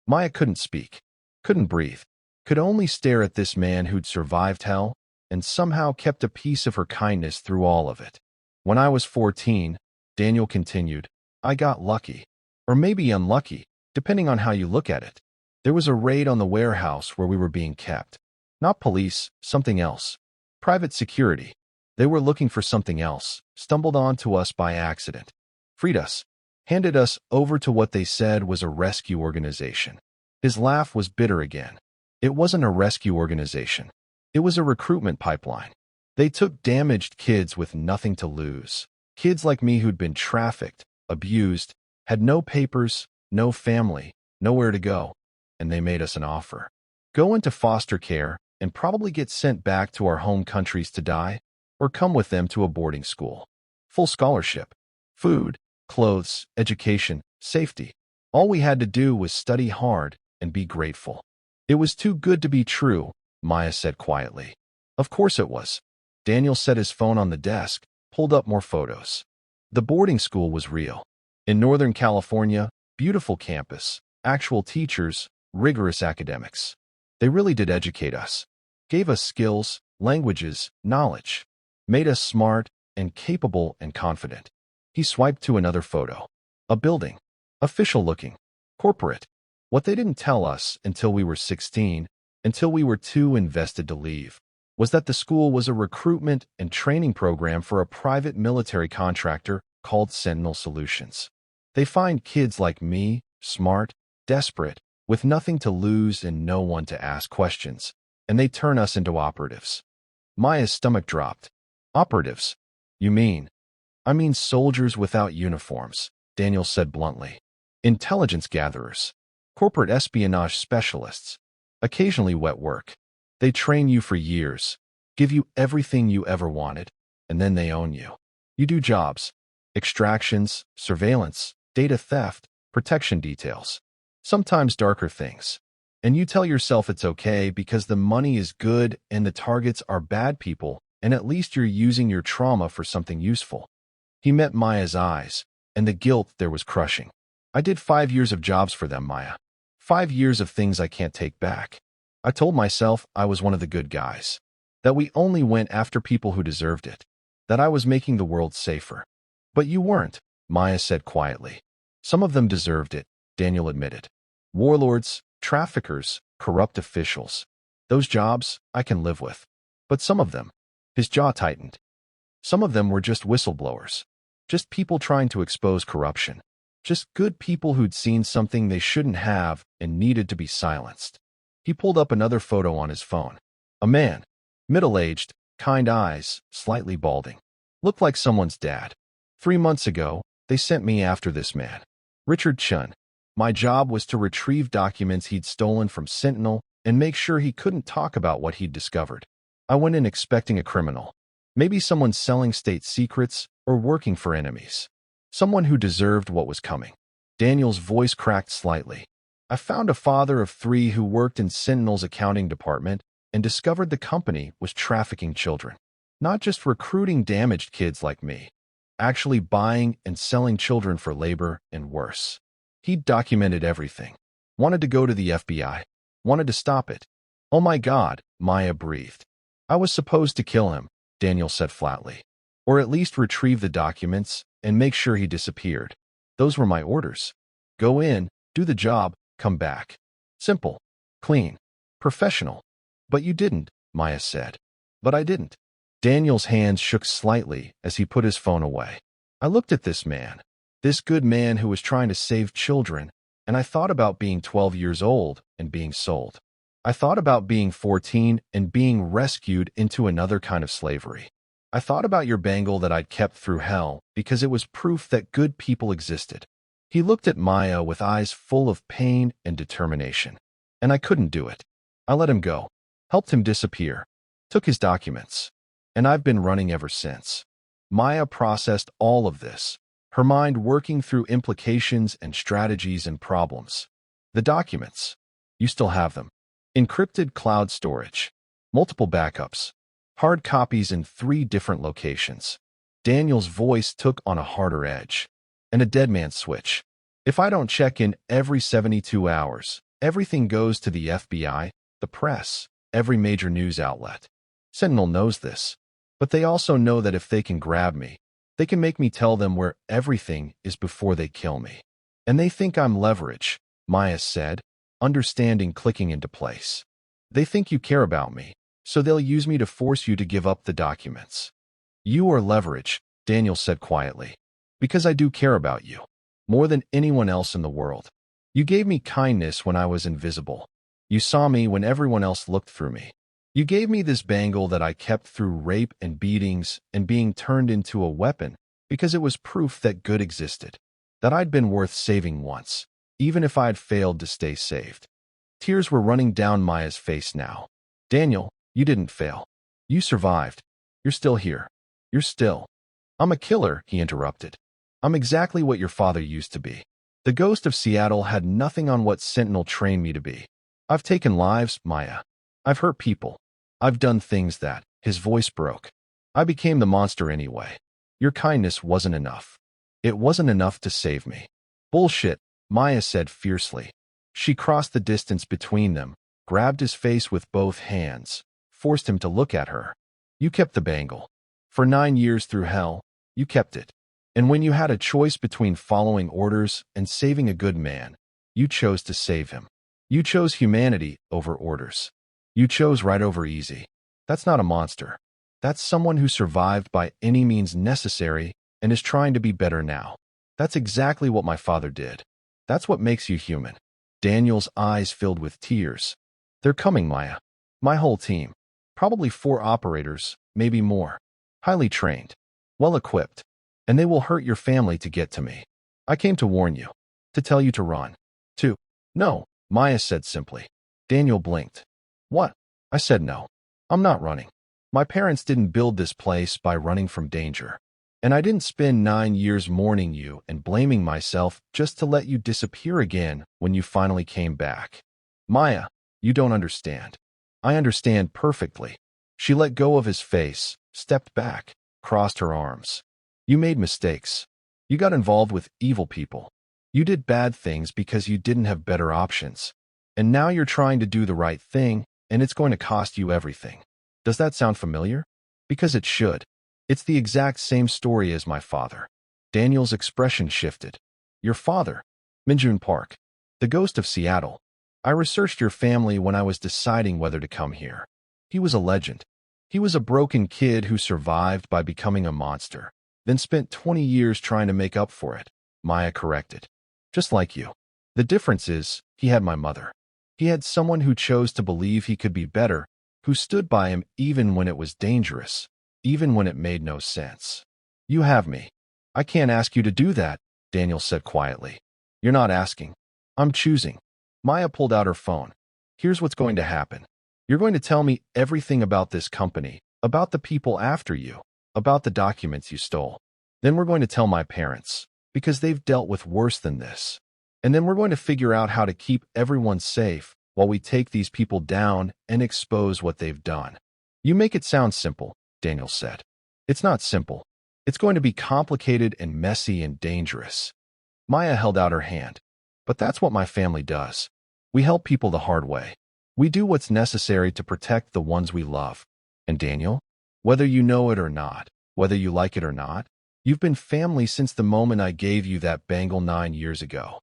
Maya couldn't speak, couldn't breathe, could only stare at this man who'd survived hell and somehow kept a piece of her kindness through all of it. "When I was 14, Daniel continued, I got lucky. Or maybe unlucky, depending on how you look at it. There was a raid on the warehouse where we were being kept. Not police, something else. Private security. They were looking for something else, stumbled onto us by accident. Freed us. Handed us over to what they said was a rescue organization. His laugh was bitter again. It wasn't a rescue organization. It was a recruitment pipeline. They took damaged kids with nothing to lose. Kids like me who'd been trafficked, abused, had no papers, no family, nowhere to go, and they made us an offer. Go into foster care and probably get sent back to our home countries to die, or come with them to a boarding school. Full scholarship, food, clothes, education, safety. All we had to do was study hard and be grateful. It was too good to be true, Maya said quietly. Of course it was. Daniel set his phone on the desk, pulled up more photos. The boarding school was real. In Northern California, beautiful campus, actual teachers, rigorous academics. They really did educate us. Gave us skills, languages, knowledge. Made us smart and capable and confident. He swiped to another photo. A building. Official looking. Corporate. What they didn't tell us until we were 16, until we were too invested to leave, was that the school was a recruitment and training program for a private military contractor called Sentinel Solutions. They find kids like me, smart, desperate, with nothing to lose and no one to ask questions, and they turn us into operatives. Maya's stomach dropped. Operatives? You mean? I mean soldiers without uniforms, Daniel said bluntly. Intelligence gatherers. Corporate espionage specialists. Occasionally wet work. They train you for years, give you everything you ever wanted, and then they own you. You do jobs, extractions, surveillance, data theft, protection details, sometimes darker things. And you tell yourself it's okay because the money is good and the targets are bad people, and at least you're using your trauma for something useful. He met Maya's eyes, and the guilt there was crushing. I did 5 years of jobs for them, Maya. 5 years of things I can't take back. I told myself I was one of the good guys, that we only went after people who deserved it, that I was making the world safer. But you weren't, Maya said quietly. Some of them deserved it, Daniel admitted. Warlords, traffickers, corrupt officials. Those jobs I can live with. But some of them, his jaw tightened. Some of them were just whistleblowers. Just people trying to expose corruption. Just good people who'd seen something they shouldn't have and needed to be silenced. He pulled up another photo on his phone. A man, middle-aged, kind eyes, slightly balding. Looked like someone's dad. 3 months ago, they sent me after this man. Richard Chun. My job was to retrieve documents he'd stolen from Sentinel and make sure he couldn't talk about what he'd discovered. I went in expecting a criminal. Maybe someone selling state secrets or working for enemies. Someone who deserved what was coming. Daniel's voice cracked slightly. I found a father of 3 who worked in Sentinel's accounting department and discovered the company was trafficking children. Not just recruiting damaged kids like me, actually buying and selling children for labor and worse. He'd documented everything. Wanted to go to the FBI. Wanted to stop it. Oh my God, Maya breathed. I was supposed to kill him, Daniel said flatly. Or at least retrieve the documents and make sure he disappeared. Those were my orders. Go in, do the job, come back. Simple, clean, professional. But you didn't, Maya said. But I didn't. Daniel's hands shook slightly as he put his phone away. I looked at this man, this good man who was trying to save children, and I thought about being 12 years old and being sold. I thought about being 14 and being rescued into another kind of slavery. I thought about your bangle that I'd kept through hell because it was proof that good people existed. He looked at Maya with eyes full of pain and determination. And I couldn't do it. I let him go. Helped him disappear. Took his documents. And I've been running ever since. Maya processed all of this, her mind working through implications and strategies and problems. The documents. You still have them. Encrypted cloud storage. Multiple backups. Hard copies in 3 different locations. Daniel's voice took on a harder edge. And a dead man's switch. If I don't check in every 72 hours, everything goes to the FBI, the press, every major news outlet. Sentinel knows this. But they also know that if they can grab me, they can make me tell them where everything is before they kill me. And they think I'm leverage, Maya said, understanding clicking into place. They think you care about me, so they'll use me to force you to give up the documents. You are leverage, Daniel said quietly. Because I do care about you. More than anyone else in the world. You gave me kindness when I was invisible. You saw me when everyone else looked through me. You gave me this bangle that I kept through rape and beatings and being turned into a weapon because it was proof that good existed, that I'd been worth saving once, even if I'd failed to stay saved. Tears were running down Maya's face now. Daniel, you didn't fail. You survived. You're still here. You're still. I'm a killer, he interrupted. I'm exactly what your father used to be. The ghost of Seattle had nothing on what Sentinel trained me to be. I've taken lives, Maya. I've hurt people. I've done things that, his voice broke. I became the monster anyway. Your kindness wasn't enough. It wasn't enough to save me. Bullshit, Maya said fiercely. She crossed the distance between them, grabbed his face with both hands, forced him to look at her. You kept the bangle. For 9 years through hell, you kept it. And when you had a choice between following orders and saving a good man, you chose to save him. You chose humanity over orders. You chose right over easy. That's not a monster. That's someone who survived by any means necessary and is trying to be better now. That's exactly what my father did. That's what makes you human. Daniel's eyes filled with tears. They're coming, Maya. My whole team. Probably 4 operators, maybe more. Highly trained. Well-equipped. And they will hurt your family to get to me. I came to warn you. To tell you to run. No, Maya said simply. Daniel blinked. What? I said no. I'm not running. My parents didn't build this place by running from danger. And I didn't spend 9 years mourning you and blaming myself just to let you disappear again when you finally came back. Maya, you don't understand. I understand perfectly. She let go of his face, stepped back, crossed her arms. You made mistakes. You got involved with evil people. You did bad things because you didn't have better options. And now you're trying to do the right thing, and it's going to cost you everything. Does that sound familiar? Because it should. It's the exact same story as my father. Daniel's expression shifted. Your father? Minjun Park. The ghost of Seattle. I researched your family when I was deciding whether to come here. He was a legend. He was a broken kid who survived by becoming a monster, then spent 20 years trying to make up for it, Maya corrected. Just like you. The difference is, he had my mother. He had someone who chose to believe he could be better, who stood by him even when it was dangerous, even when it made no sense. You have me. I can't ask you to do that, Daniel said quietly. You're not asking. I'm choosing. Maya pulled out her phone. Here's what's going to happen. You're going to tell me everything about this company, about the people after you, about the documents you stole. Then we're going to tell my parents, because they've dealt with worse than this. And then we're going to figure out how to keep everyone safe while we take these people down and expose what they've done. You make it sound simple, Daniel said. It's not simple. It's going to be complicated and messy and dangerous. Maya held out her hand. But that's what my family does. We help people the hard way. We do what's necessary to protect the ones we love. And Daniel, whether you know it or not, whether you like it or not, you've been family since the moment I gave you that bangle 9 years ago.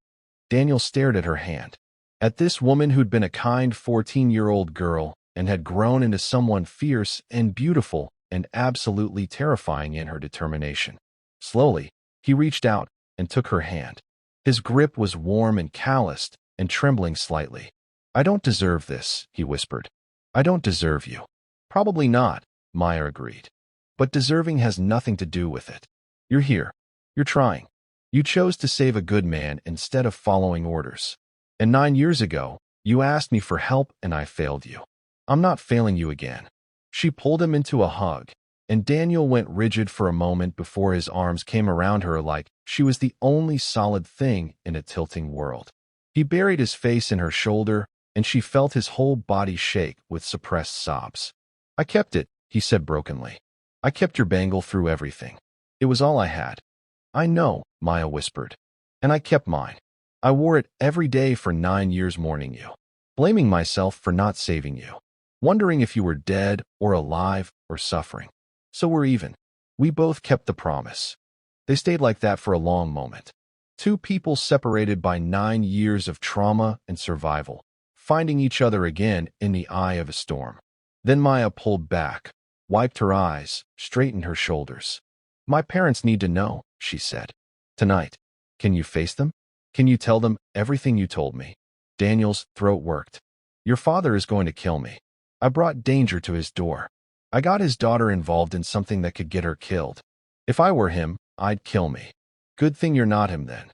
Daniel stared at her hand. At this woman who'd been a kind 14-year-old girl and had grown into someone fierce and beautiful and absolutely terrifying in her determination. Slowly, he reached out and took her hand. His grip was warm and calloused and trembling slightly. I don't deserve this, he whispered. I don't deserve you. Probably not, Maya agreed. But deserving has nothing to do with it. You're here. You're trying. You chose to save a good man instead of following orders. And 9 years ago, you asked me for help and I failed you. I'm not failing you again. She pulled him into a hug, and Daniel went rigid for a moment before his arms came around her like she was the only solid thing in a tilting world. He buried his face in her shoulder, and she felt his whole body shake with suppressed sobs. I kept it, he said brokenly. I kept your bangle through everything. It was all I had. I know, Maya whispered. And I kept mine. I wore it every day for 9 years mourning you, blaming myself for not saving you, wondering if you were dead or alive or suffering. So we're even. We both kept the promise. They stayed like that for a long moment. 2 people separated by 9 years of trauma and survival, finding each other again in the eye of a storm. Then Maya pulled back, wiped her eyes, straightened her shoulders. My parents need to know, she said. Tonight. Can you face them? Can you tell them everything you told me? Daniel's throat worked. Your father is going to kill me. I brought danger to his door. I got his daughter involved in something that could get her killed. If I were him, I'd kill me. Good thing you're not him then.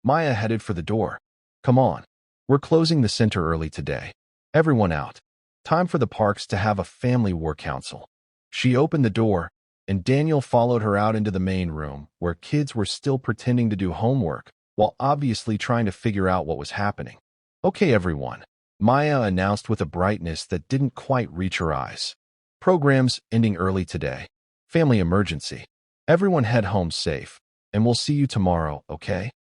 Maya headed for the door. Come on. We're closing the center early today. Everyone out. Time for the Parks to have a family war council. She opened the door, and Daniel followed her out into the main room, where kids were still pretending to do homework, while obviously trying to figure out what was happening. Okay, everyone, Maya announced with a brightness that didn't quite reach her eyes. Programs ending early today. Family emergency. Everyone head home safe, and we'll see you tomorrow, okay?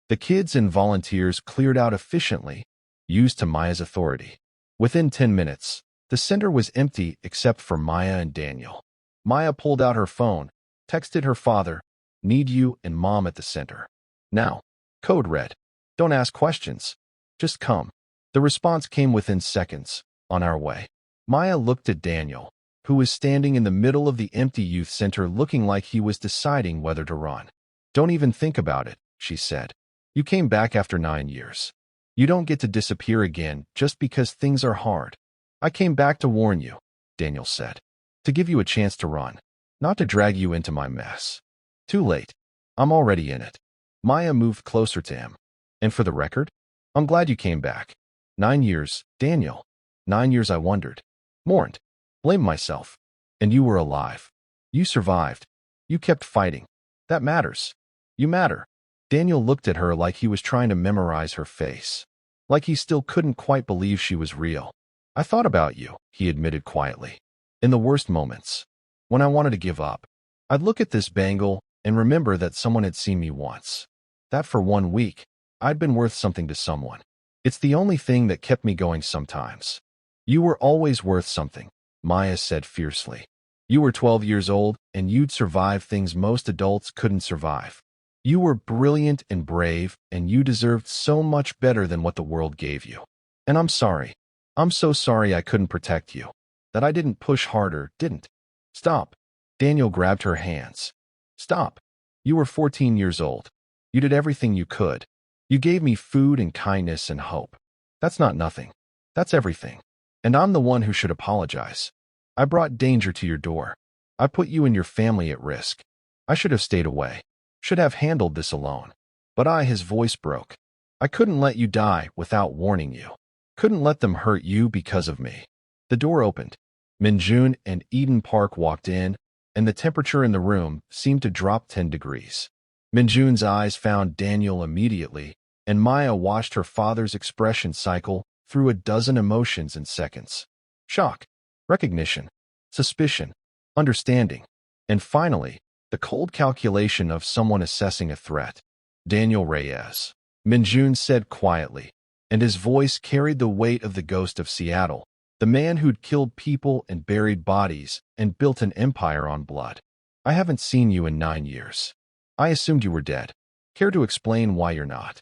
The kids and volunteers cleared out efficiently, used to Maya's authority. Within 10 minutes, the center was empty except for Maya and Daniel. Maya pulled out her phone, texted her father, "Need you and Mom at the center. Now." Code red. "Don't ask questions. Just come." The response came within seconds. On our way. Maya looked at Daniel, who was standing in the middle of the empty youth center looking like he was deciding whether to run. Don't even think about it, she said. You came back after 9 years. You don't get to disappear again just because things are hard. I came back to warn you, Daniel said. To give you a chance to run, not to drag you into my mess. Too late. I'm already in it. Maya moved closer to him. And for the record, I'm glad you came back. 9 years, Daniel. 9 years I wondered. Mourned. Blamed myself. And you were alive. You survived. You kept fighting. That matters. You matter. Daniel looked at her like he was trying to memorize her face. Like he still couldn't quite believe she was real. I thought about you, he admitted quietly. In the worst moments. When I wanted to give up. I'd look at this bangle and remember that someone had seen me once. That for 1 week, I'd been worth something to someone. It's the only thing that kept me going sometimes. You were always worth something, Maya said fiercely. You were 12 years old and you'd survive things most adults couldn't survive. You were brilliant and brave, and you deserved so much better than what the world gave you. And I'm sorry. I'm so sorry I couldn't protect you. That I didn't push harder, didn't. Stop. Daniel grabbed her hands. Stop. You were 14 years old. You did everything you could. You gave me food and kindness and hope. That's not nothing. That's everything. And I'm the one who should apologize. I brought danger to your door. I put you and your family at risk. I should have stayed away. Should have handled this alone. But his voice broke. I couldn't let you die without warning you. Couldn't let them hurt you because of me. The door opened. Minjun and Eden Park walked in, and the temperature in the room seemed to drop 10 degrees. Minjun's eyes found Daniel immediately, and Maya watched her father's expression cycle through a dozen emotions in seconds. Shock, recognition, suspicion, understanding, and finally, the cold calculation of someone assessing a threat. Daniel Reyes, Minjun said quietly, and his voice carried the weight of the ghost of Seattle, the man who'd killed people and buried bodies and built an empire on blood. I haven't seen you in 9 years. I assumed you were dead. Care to explain why you're not?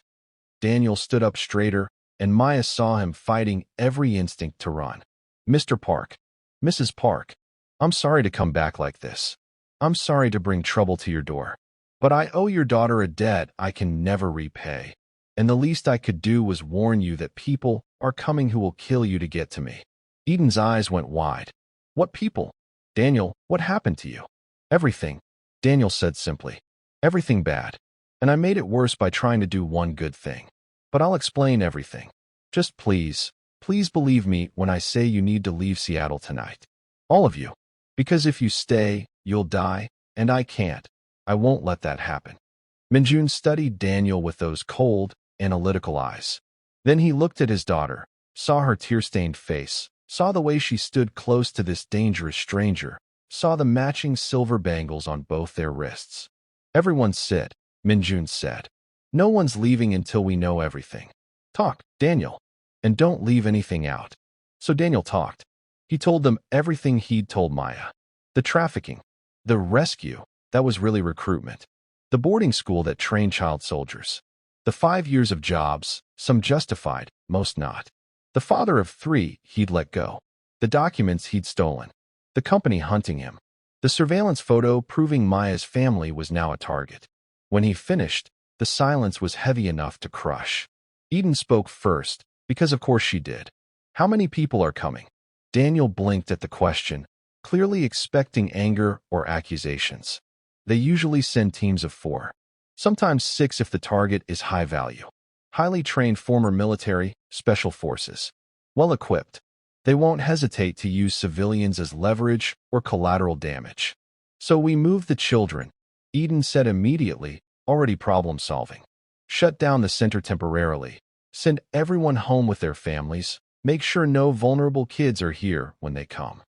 Daniel stood up straighter, and Maya saw him fighting every instinct to run. Mr. Park, Mrs. Park, I'm sorry to come back like this. I'm sorry to bring trouble to your door. But I owe your daughter a debt I can never repay. And the least I could do was warn you that people are coming who will kill you to get to me. Eden's eyes went wide. What people? Daniel, what happened to you? Everything, Daniel said simply. Everything bad. And I made it worse by trying to do one good thing. But I'll explain everything. Just please believe me when I say you need to leave Seattle tonight. All of you. Because if you stay, you'll die, and I can't. I won't let that happen. Minjun studied Daniel with those cold, analytical eyes. Then he looked at his daughter, saw her tear-stained face, saw the way she stood close to this dangerous stranger, saw the matching silver bangles on both their wrists. Everyone sit, Minjun said. No one's leaving until we know everything. Talk, Daniel. And don't leave anything out. So Daniel talked. He told them everything he'd told Maya. The trafficking. The rescue. That was really recruitment. The boarding school that trained child soldiers. The 5 years of jobs, some justified, most not. The father of 3 he'd let go. The documents he'd stolen. The company hunting him. The surveillance photo proving Maya's family was now a target. When he finished, the silence was heavy enough to crush. Eden spoke first, because of course she did. How many people are coming? Daniel blinked at the question, clearly expecting anger or accusations. They usually send teams of 4. Sometimes 6 if the target is high value. Highly trained former military, special forces. Well equipped. They won't hesitate to use civilians as leverage or collateral damage. So we move the children, Eden said immediately, already problem-solving. Shut down the center temporarily. Send everyone home with their families. Make sure no vulnerable kids are here when they come.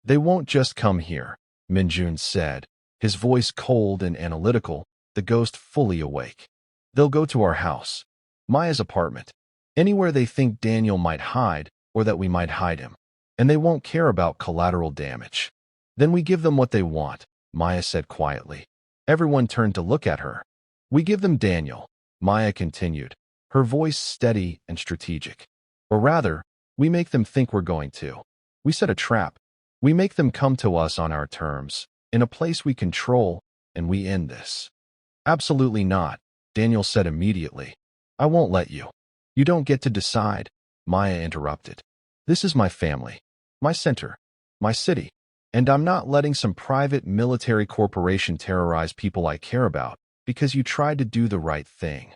They won't just come here, Minjun said, his voice cold and analytical, the ghost fully awake. They'll go to our house, Maya's apartment, anywhere they think Daniel might hide or that we might hide him. And they won't care about collateral damage. Then we give them what they want, Maya said quietly. Everyone turned to look at her. We give them Daniel, Maya continued, her voice steady and strategic. Or rather, we make them think we're going to. We set a trap. We make them come to us on our terms, in a place we control, and we end this. Absolutely not, Daniel said immediately. I won't let you. You don't get to decide, Maya interrupted. This is my family, my center, my city, and I'm not letting some private military corporation terrorize people I care about because you tried to do the right thing.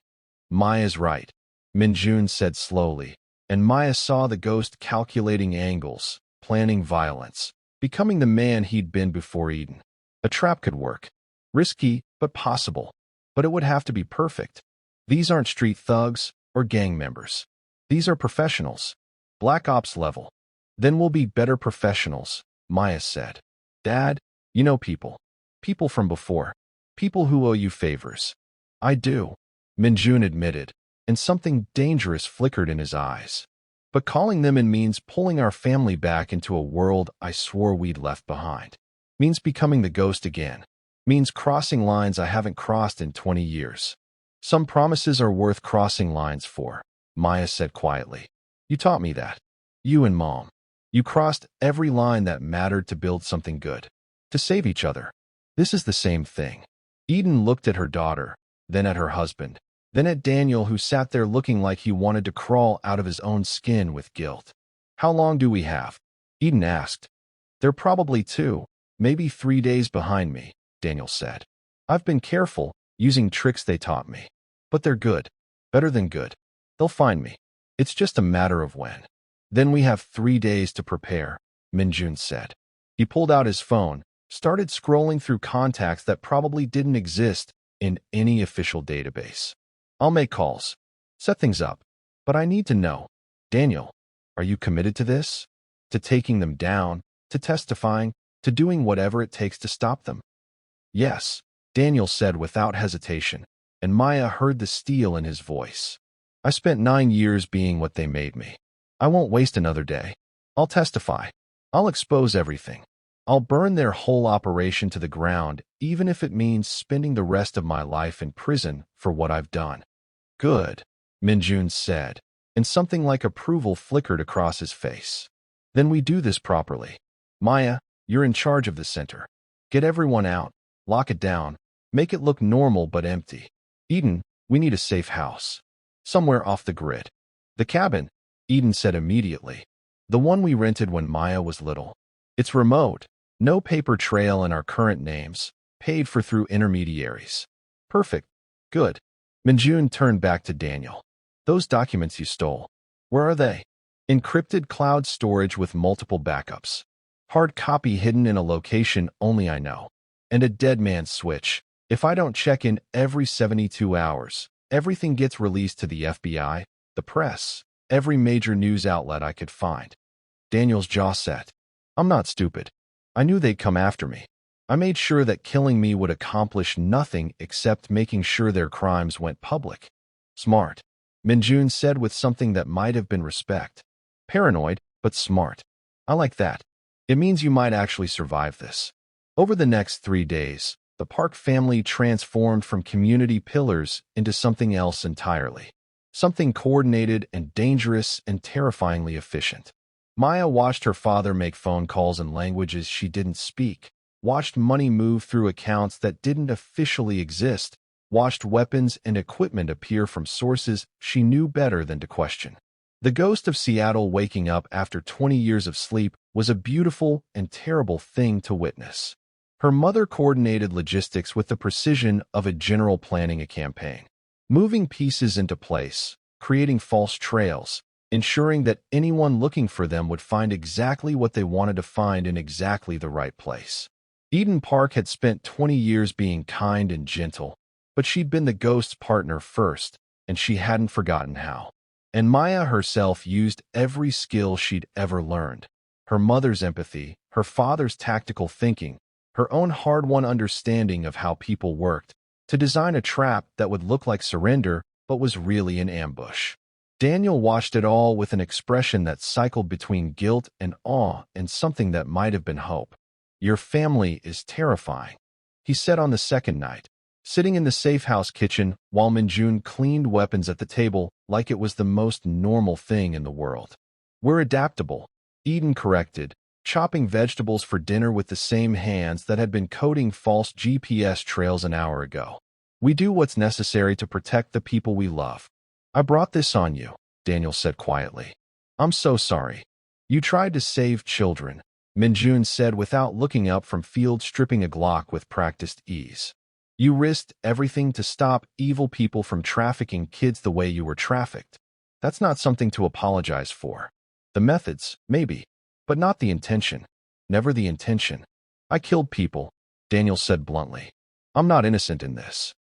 Maya's right, Minjun said slowly, and Maya saw the ghost calculating angles, planning violence, becoming the man he'd been before Eden. A trap could work. Risky, but possible. But it would have to be perfect. These aren't street thugs or gang members. These are professionals. Black Ops level. Then we'll be better professionals, Maya said. Dad, you know people. People from before. People who owe you favors. I do, Minjun admitted, and something dangerous flickered in his eyes. But calling them in means pulling our family back into a world I swore we'd left behind. Means becoming the ghost again. Means crossing lines I haven't crossed in 20 years. Some promises are worth crossing lines for, Maya said quietly. You taught me that. You and Mom. You crossed every line that mattered to build something good. To save each other. This is the same thing. Eden looked at her daughter, then at her husband, then at Daniel who sat there looking like he wanted to crawl out of his own skin with guilt. How long do we have? Eden asked. They're probably 2, maybe 3 days behind me, Daniel said. I've been careful, using tricks they taught me. But they're good. Better than good. They'll find me. It's just a matter of when. Then we have 3 days to prepare, Minjun said. He pulled out his phone, started scrolling through contacts that probably didn't exist in any official database. I'll make calls. Set things up. But I need to know. Daniel, are you committed to this? To taking them down? To testifying? To doing whatever it takes to stop them? Yes, Daniel said without hesitation, and Maya heard the steel in his voice. I spent 9 years being what they made me. I won't waste another day. I'll testify. I'll expose everything. I'll burn their whole operation to the ground, even if it means spending the rest of my life in prison for what I've done. Good, Minjun said, and something like approval flickered across his face. Then we do this properly. Maya, you're in charge of the center. Get everyone out. Lock it down. Make it look normal but empty. Eden, we need a safe house. Somewhere off the grid. The cabin, Eden said immediately. The one we rented when Maya was little. It's remote. No paper trail in our current names. Paid for through intermediaries. Perfect. Good. Minjun turned back to Daniel. Those documents you stole. Where are they? Encrypted cloud storage with multiple backups. Hard copy hidden in a location only I know. And a dead man's switch. If I don't check in every 72 hours, everything gets released to the FBI, the press, every major news outlet I could find. Daniel's jaw set. I'm not stupid. I knew they'd come after me. I made sure that killing me would accomplish nothing except making sure their crimes went public. Smart, Minjun said with something that might have been respect. Paranoid, but smart. I like that. It means you might actually survive this. Over the next 3 days, the Park family transformed from community pillars into something else entirely. Something coordinated and dangerous and terrifyingly efficient. Maya watched her father make phone calls in languages she didn't speak, watched money move through accounts that didn't officially exist, watched weapons and equipment appear from sources she knew better than to question. The ghost of Seattle waking up after 20 years of sleep was a beautiful and terrible thing to witness. Her mother coordinated logistics with the precision of a general planning a campaign, moving pieces into place, creating false trails, ensuring that anyone looking for them would find exactly what they wanted to find in exactly the right place. Eden Park had spent 20 years being kind and gentle, but she'd been the ghost's partner first, and she hadn't forgotten how. And Maya herself used every skill she'd ever learned. Her mother's empathy, her father's tactical thinking, her own hard-won understanding of how people worked, to design a trap that would look like surrender but was really an ambush. Daniel watched it all with an expression that cycled between guilt and awe and something that might have been hope. "Your family is terrifying," he said on the second night, sitting in the safe house kitchen while Minjun cleaned weapons at the table like it was the most normal thing in the world. "We're adaptable," Eden corrected, chopping vegetables for dinner with the same hands that had been coding false GPS trails an hour ago. "We do what's necessary to protect the people we love." "I brought this on you," Daniel said quietly. "I'm so sorry. You tried to save children," Minjun said without looking up from field stripping a Glock with practiced ease. "You risked everything to stop evil people from trafficking kids the way you were trafficked. That's not something to apologize for. The methods, maybe, but not the intention. Never the intention." "I killed people," Daniel said bluntly. "I'm not innocent in this."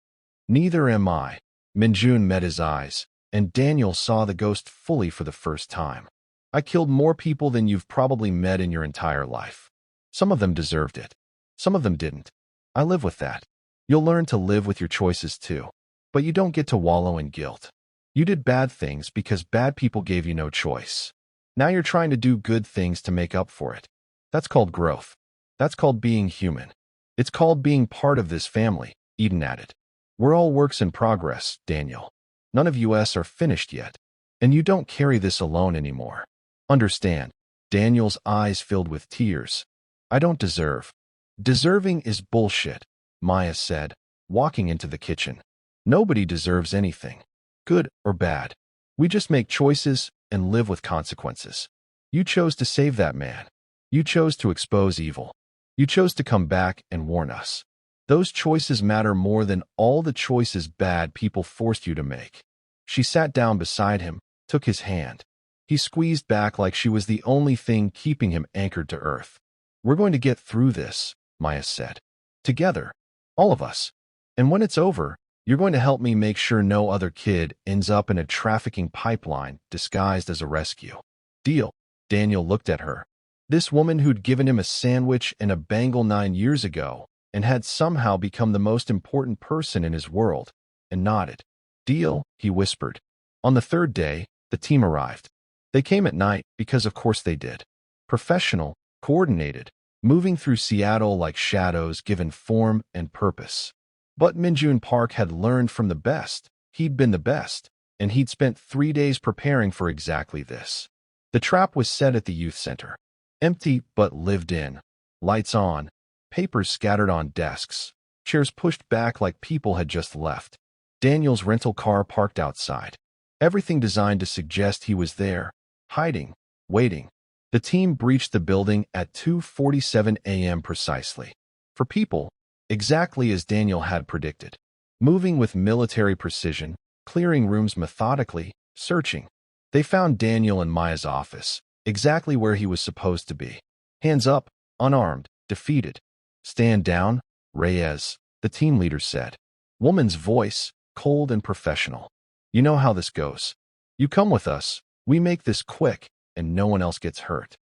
"Neither am I." Minjun met his eyes, and Daniel saw the ghost fully for the first time. "I killed more people than you've probably met in your entire life. Some of them deserved it. Some of them didn't. I live with that. You'll learn to live with your choices too. But you don't get to wallow in guilt. You did bad things because bad people gave you no choice. Now you're trying to do good things to make up for it. That's called growth. That's called being human. It's called being part of this family," Eden added. "We're all works in progress, Daniel. None of us are finished yet. And you don't carry this alone anymore. Understand." Daniel's eyes filled with tears. "I don't deserve." "Deserving is bullshit," Maya said, walking into the kitchen. "Nobody deserves anything, good or bad. We just make choices and live with consequences. You chose to save that man. You chose to expose evil. You chose to come back and warn us. Those choices matter more than all the choices bad people forced you to make." She sat down beside him, took his hand. He squeezed back like she was the only thing keeping him anchored to earth. "We're going to get through this," Maya said. "Together. All of us. And when it's over, you're going to help me make sure no other kid ends up in a trafficking pipeline disguised as a rescue. Deal?" Daniel looked at her. This woman who'd given him a sandwich and a bangle 9 years ago and had somehow become the most important person in his world, and nodded. "Deal," he whispered. On the third day, the team arrived. They came at night because of course they did. Professional, coordinated, moving through Seattle like shadows given form and purpose. But Minjun Park had learned from the best. He'd been the best, and he'd spent 3 days preparing for exactly this. The trap was set at the youth center. Empty but lived in. Lights on. Papers scattered on desks. Chairs pushed back like people had just left. Daniel's rental car parked outside. Everything designed to suggest he was there, hiding, waiting. The team breached the building at 2:47 a.m. precisely. For people, exactly as Daniel had predicted. Moving with military precision, clearing rooms methodically, searching. They found Daniel in Maya's office, exactly where he was supposed to be. Hands up, unarmed, defeated. "Stand down, Reyes," the team leader said. Woman's voice, cold and professional. "You know how this goes. You come with us, we make this quick, and no one else gets hurt."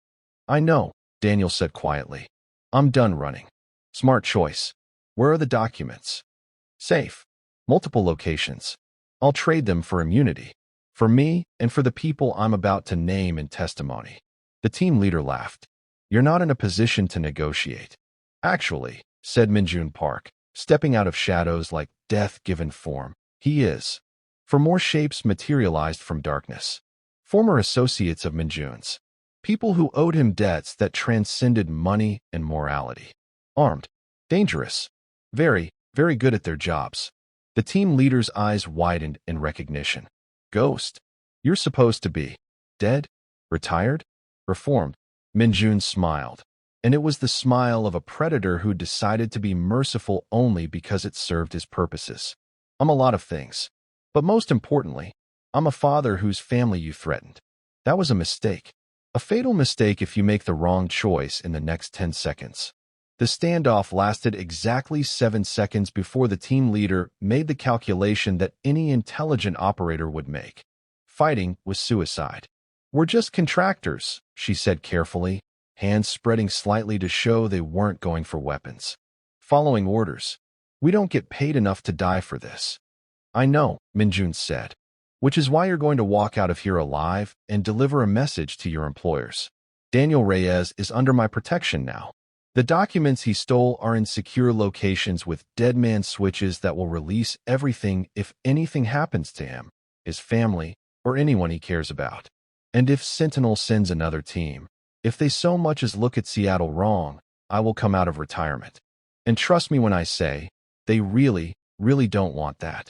"I know," Daniel said quietly. "I'm done running." "Smart choice. Where are the documents?" "Safe. Multiple locations. I'll trade them for immunity. For me and for the people I'm about to name in testimony." The team leader laughed. "You're not in a position to negotiate." "Actually," said Minjun Park, stepping out of shadows like death given form, "he is." For more shapes materialized from darkness. Former associates of Minjun's. People who owed him debts that transcended money and morality. Armed. Dangerous. Very, very good at their jobs. The team leader's eyes widened in recognition. Ghost. You're supposed to be dead? Retired? Reformed? Minjun smiled. And it was the smile of a predator who decided to be merciful only because it served his purposes. I'm a lot of things. But most importantly, I'm a father whose family you threatened. That was a mistake. A fatal mistake if you make the wrong choice in the next 10 seconds. The standoff lasted exactly 7 seconds before the team leader made the calculation that any intelligent operator would make. Fighting was suicide. We're just contractors, she said carefully, hands spreading slightly to show they weren't going for weapons. Following orders. We don't get paid enough to die for this. I know, Minjun said. Which is why you're going to walk out of here alive and deliver a message to your employers. Daniel Reyes is under my protection now. The documents he stole are in secure locations with dead man switches that will release everything if anything happens to him, his family, or anyone he cares about. And if Sentinel sends another team, if they so much as look at Seattle wrong, I will come out of retirement. And trust me when I say, they really, really don't want that.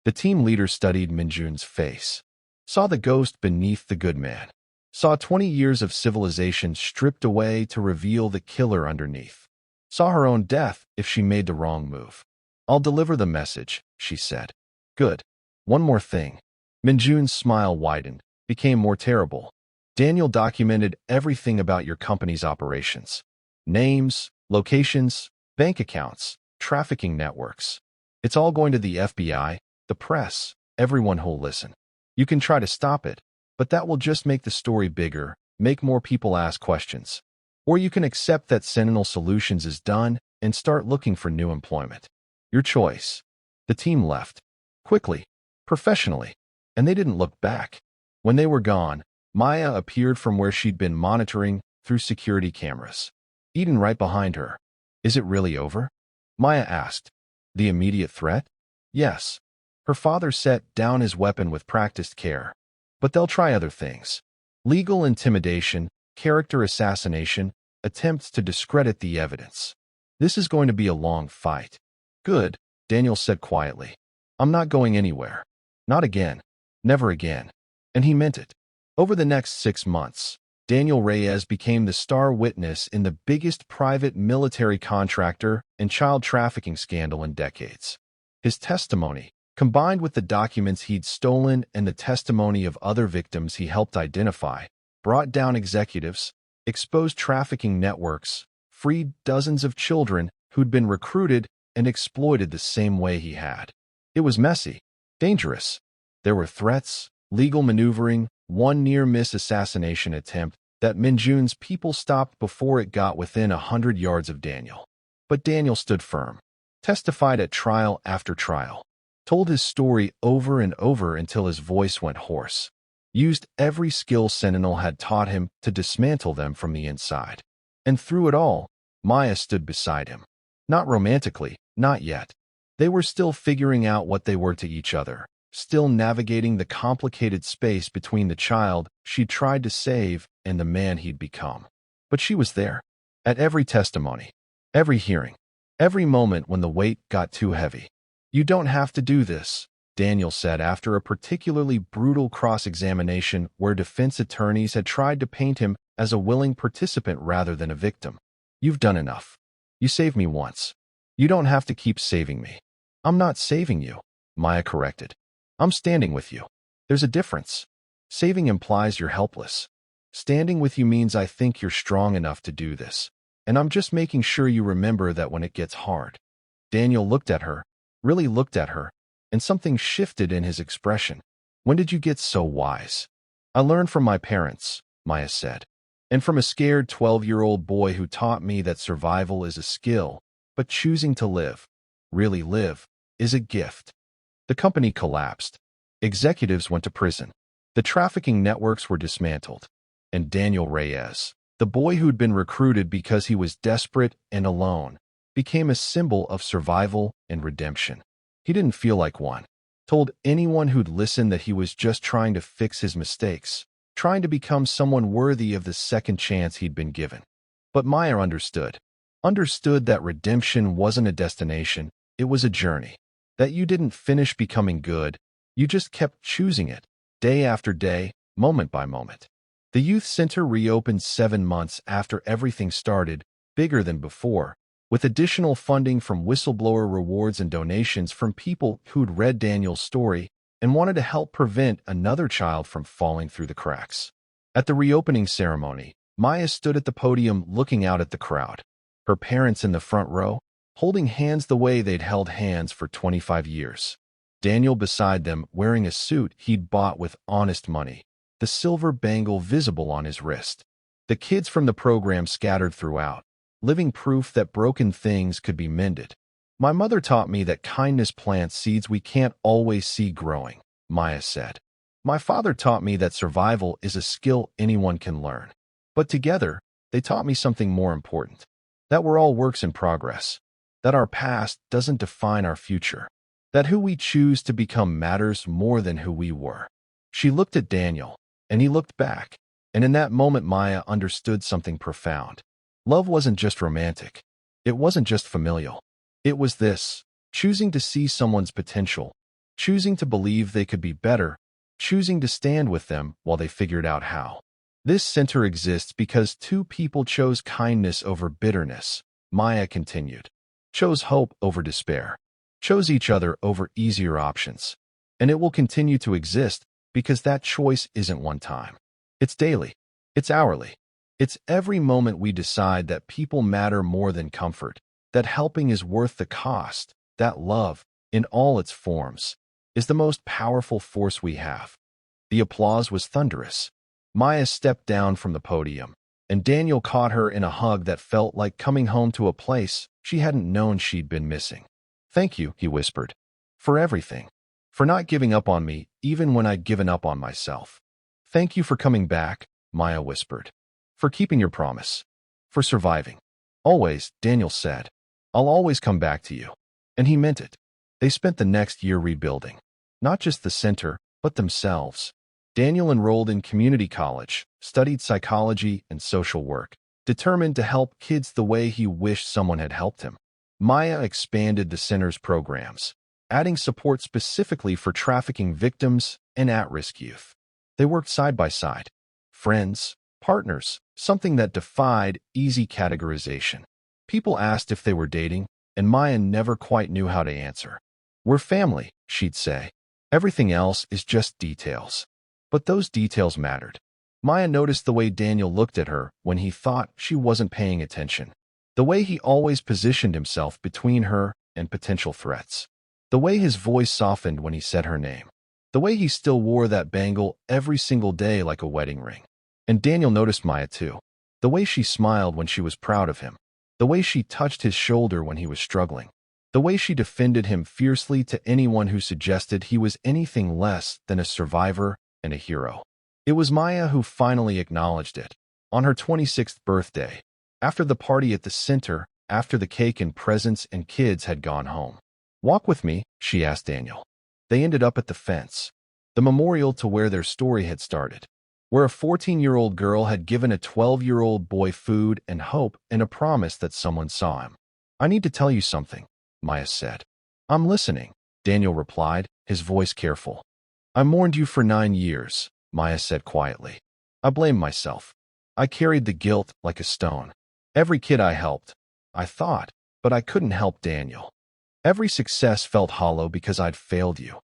The team leader studied Minjun's face, saw the ghost beneath the good man, saw 20 years of civilization stripped away to reveal the killer underneath, saw her own death if she made the wrong move. I'll deliver the message, she said. Good. One more thing. Minjun's smile widened, became more terrible. Daniel documented everything about your company's operations. Names, locations, bank accounts, trafficking networks. It's all going to the FBI, the press, everyone who'll listen. You can try to stop it, but that will just make the story bigger, make more people ask questions. Or you can accept that Sentinel Solutions is done and start looking for new employment. Your choice. The team left. Quickly. Professionally. And they didn't look back. When they were gone, Maya appeared from where she'd been monitoring through security cameras. Eden right behind her. Is it really over? Maya asked. The immediate threat? Yes. Her father set down his weapon with practiced care. But they'll try other things. Legal intimidation, character assassination, attempts to discredit the evidence. This is going to be a long fight. Good, Daniel said quietly. I'm not going anywhere. Not again. Never again. And he meant it. Over the next 6 months, Daniel Reyes became the star witness in the biggest private military contractor and child trafficking scandal in decades. His testimony, combined with the documents he'd stolen and the testimony of other victims he helped identify, brought down executives, exposed trafficking networks, freed dozens of children who'd been recruited and exploited the same way he had. It was messy, dangerous. There were threats, legal maneuvering, one near-miss assassination attempt that Minjun's people stopped before it got within 100 yards of Daniel. But Daniel stood firm, testified at trial after trial, told his story over and over until his voice went hoarse, used every skill Sentinel had taught him to dismantle them from the inside. And through it all, Maya stood beside him. Not romantically, not yet. They were still figuring out what they were to each other, still navigating the complicated space between the child she'd tried to save and the man he'd become. But she was there, at every testimony, every hearing, every moment when the weight got too heavy. You don't have to do this, Daniel said after a particularly brutal cross-examination where defense attorneys had tried to paint him as a willing participant rather than a victim. You've done enough. You saved me once. You don't have to keep saving me. I'm not saving you, Maya corrected. I'm standing with you. There's a difference. Saving implies you're helpless. Standing with you means I think you're strong enough to do this. And I'm just making sure you remember that when it gets hard. Daniel looked at her, really looked at her, and something shifted in his expression. When did you get so wise? I learned from my parents, Maya said. And from a scared 12-year-old boy who taught me that survival is a skill, but choosing to live, really live, is a gift. The company collapsed. Executives went to prison. The trafficking networks were dismantled. And Daniel Reyes, the boy who'd been recruited because he was desperate and alone, became a symbol of survival and redemption. He didn't feel like one. told anyone who'd listen that he was just trying to fix his mistakes, trying to become someone worthy of the second chance he'd been given. But Maya understood that redemption wasn't a destination, it was a journey. That you didn't finish becoming good, you just kept choosing it, day after day, moment by moment. The youth center reopened 7 months after everything started, bigger than before, with additional funding from whistleblower rewards and donations from people who'd read Daniel's story and wanted to help prevent another child from falling through the cracks. At the reopening ceremony, Maya stood at the podium looking out at the crowd, her parents in the front row, holding hands the way they'd held hands for 25 years. Daniel beside them, wearing a suit he'd bought with honest money, the silver bangle visible on his wrist. The kids from the program scattered throughout, living proof that broken things could be mended. My mother taught me that kindness plants seeds we can't always see growing, Maya said. My father taught me that survival is a skill anyone can learn. But together, they taught me something more important. That we're all works in progress. That our past doesn't define our future. That who we choose to become matters more than who we were. She looked at Daniel, and he looked back. And in that moment, Maya understood something profound. Love wasn't just romantic. It wasn't just familial. It was this: choosing to see someone's potential, choosing to believe they could be better, choosing to stand with them while they figured out how. This center exists because two people chose kindness over bitterness, Maya continued. Chose hope over despair. Chose each other over easier options. And it will continue to exist because that choice isn't one time. It's daily. It's hourly. It's every moment we decide that people matter more than comfort, that helping is worth the cost, that love, in all its forms, is the most powerful force we have. The applause was thunderous. Maya stepped down from the podium, and Daniel caught her in a hug that felt like coming home to a place she hadn't known she'd been missing. "Thank you," he whispered, "for everything. For not giving up on me, even when I'd given up on myself. Thank you for coming back," Maya whispered. "For keeping your promise. For surviving." "Always," Daniel said. "I'll always come back to you." And he meant it. They spent the next year rebuilding. Not just the center, but themselves. Daniel enrolled in community college, studied psychology and social work, determined to help kids the way he wished someone had helped him. Maya expanded the center's programs, adding support specifically for trafficking victims and at-risk youth. They worked side by side. Friends, partners, something that defied easy categorization. People asked if they were dating, and Maya never quite knew how to answer. "We're family," she'd say. "Everything else is just details." But those details mattered. Maya noticed the way Daniel looked at her when he thought she wasn't paying attention. The way he always positioned himself between her and potential threats. The way his voice softened when he said her name. The way he still wore that bangle every single day like a wedding ring. And Daniel noticed Maya too. The way she smiled when she was proud of him. The way she touched his shoulder when he was struggling. The way she defended him fiercely to anyone who suggested he was anything less than a survivor and a hero. It was Maya who finally acknowledged it. On her 26th birthday, after the party at the center, after the cake and presents and kids had gone home. "Walk with me," she asked Daniel. They ended up at the fence, the memorial to where their story had started, where a 14-year-old girl had given a 12-year-old boy food and hope and a promise that someone saw him. "I need to tell you something," Maya said. "I'm listening," Daniel replied, his voice careful. "I mourned you for 9 years, Maya said quietly. "I blame myself. I carried the guilt like a stone. Every kid I helped, I thought, but I couldn't help Daniel. Every success felt hollow because I'd failed you.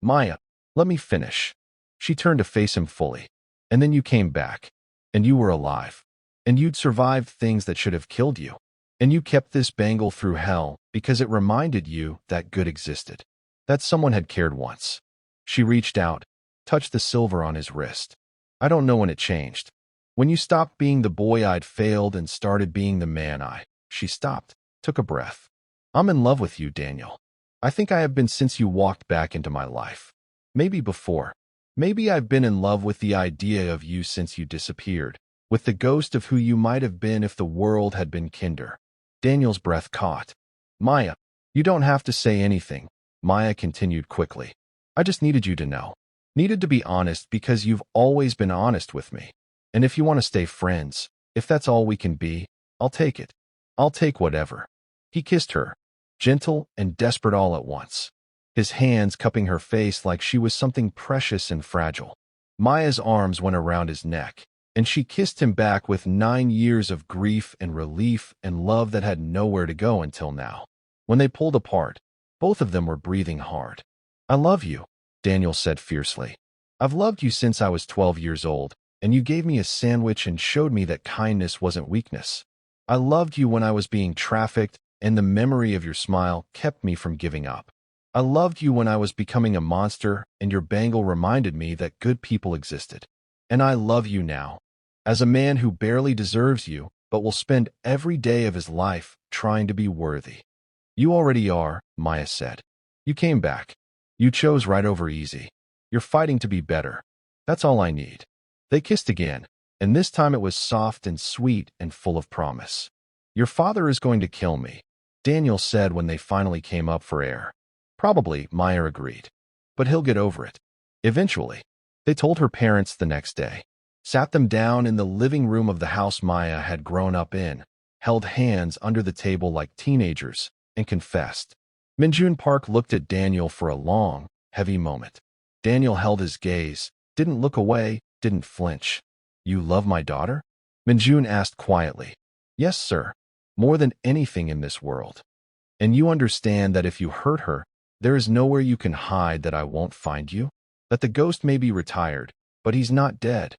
Maya, let me finish." She turned to face him fully. "And then you came back. And you were alive. And you'd survived things that should have killed you. And you kept this bangle through hell because it reminded you that good existed. That someone had cared once." She reached out, touched the silver on his wrist. "I don't know when it changed. When you stopped being the boy I'd failed and started being the man I—" She stopped, took a breath. "I'm in love with you, Daniel. I think I have been since you walked back into my life. Maybe before. Maybe I've been in love with the idea of you since you disappeared, with the ghost of who you might have been if the world had been kinder." Daniel's breath caught. "Maya, you don't have to say anything," Maya continued quickly. I just needed you to know. Needed to be honest because you've always been honest with me. And if you want to stay friends, if that's all we can be, I'll take it. I'll take whatever. He kissed her, gentle and desperate all at once, his hands cupping her face like she was something precious and fragile. Maya's arms went around his neck, and she kissed him back with 9 years of grief and relief and love that had nowhere to go until now. When they pulled apart, both of them were breathing hard. I love you, Daniel said fiercely. I've loved you since I was 12 years old, and you gave me a sandwich and showed me that kindness wasn't weakness. I loved you when I was being trafficked, and the memory of your smile kept me from giving up. I loved you when I was becoming a monster, and your bangle reminded me that good people existed. And I love you now, as a man who barely deserves you, but will spend every day of his life trying to be worthy. You already are, Maya said. You came back. You chose right over easy. You're fighting to be better. That's all I need. They kissed again, and this time it was soft and sweet and full of promise. Your father is going to kill me, Daniel said when they finally came up for air. Probably, Maya agreed. But he'll get over it. Eventually. They told her parents the next day, sat them down in the living room of the house Maya had grown up in, held hands under the table like teenagers, and confessed. Minjun Park looked at Daniel for a long, heavy moment. Daniel held his gaze, didn't look away, didn't flinch. You love my daughter? Minjun asked quietly. Yes, sir. More than anything in this world. And you understand that if you hurt her, there is nowhere you can hide that I won't find you? That the ghost may be retired, but he's not dead.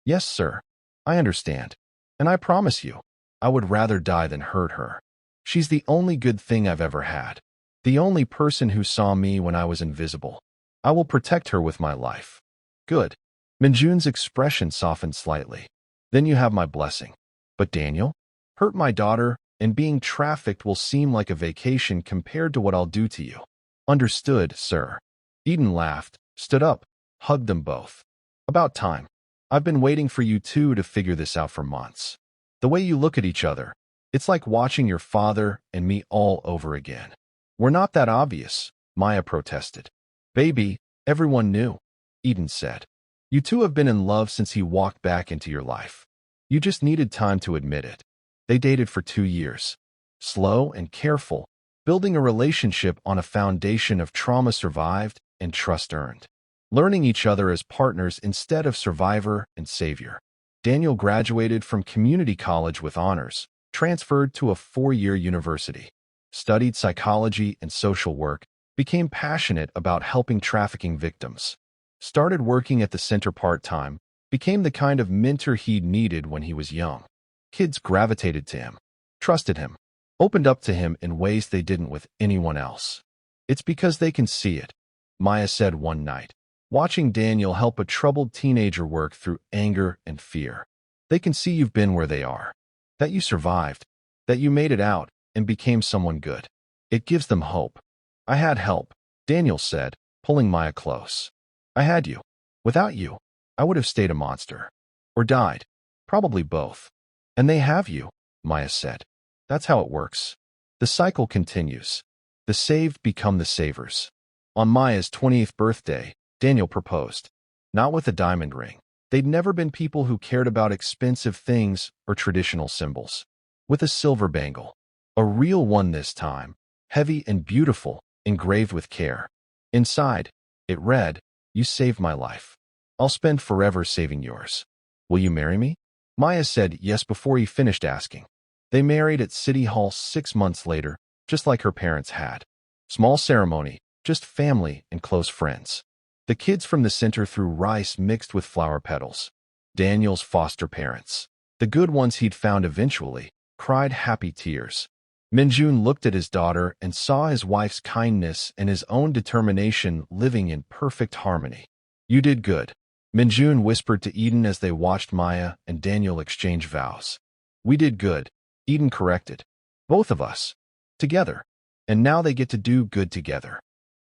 Yes, sir. I understand. And I promise you, I would rather die than hurt her. She's the only good thing I've ever had. The only person who saw me when I was invisible. I will protect her with my life. Good. Minjun's expression softened slightly. Then you have my blessing. But Daniel? Hurt my daughter, and being trafficked will seem like a vacation compared to what I'll do to you. Understood, sir. Eden laughed, stood up, hugged them both. About time. I've been waiting for you two to figure this out for months. The way you look at each other, it's like watching your father and me all over again. We're not that obvious, Maya protested. Baby, everyone knew, Eden said. You two have been in love since he walked back into your life. You just needed time to admit it. They dated for 2 years. Slow and careful, building a relationship on a foundation of trauma survived and trust earned. Learning each other as partners instead of survivor and savior. Daniel graduated from community college with honors, transferred to a 4-year university, studied psychology and social work, became passionate about helping trafficking victims, started working at the center part-time, became the kind of mentor he'd needed when he was young. Kids gravitated to him, trusted him, opened up to him in ways they didn't with anyone else. It's because they can see it, Maya said one night, watching Daniel help a troubled teenager work through anger and fear. They can see you've been where they are, that you survived, that you made it out and became someone good. It gives them hope. I had help, Daniel said, pulling Maya close. I had you. Without you, I would have stayed a monster. Or died. Probably both. And they have you, Maya said. That's how it works. The cycle continues. The saved become the savers. On Maya's 20th birthday, Daniel proposed. Not with a diamond ring. They'd never been people who cared about expensive things or traditional symbols. With a silver bangle. A real one this time, heavy and beautiful, engraved with care. Inside, it read, You saved my life. I'll spend forever saving yours. Will you marry me? Maya said yes before he finished asking. They married at City Hall 6 months later, just like her parents had. Small ceremony, just family and close friends. The kids from the center threw rice mixed with flower petals. Daniel's foster parents, the good ones he'd found eventually, cried happy tears. Minjun looked at his daughter and saw his wife's kindness and his own determination living in perfect harmony. You did good, Minjun whispered to Eden as they watched Maya and Daniel exchange vows. We did good, Eden corrected. Both of us. Together. And now they get to do good together.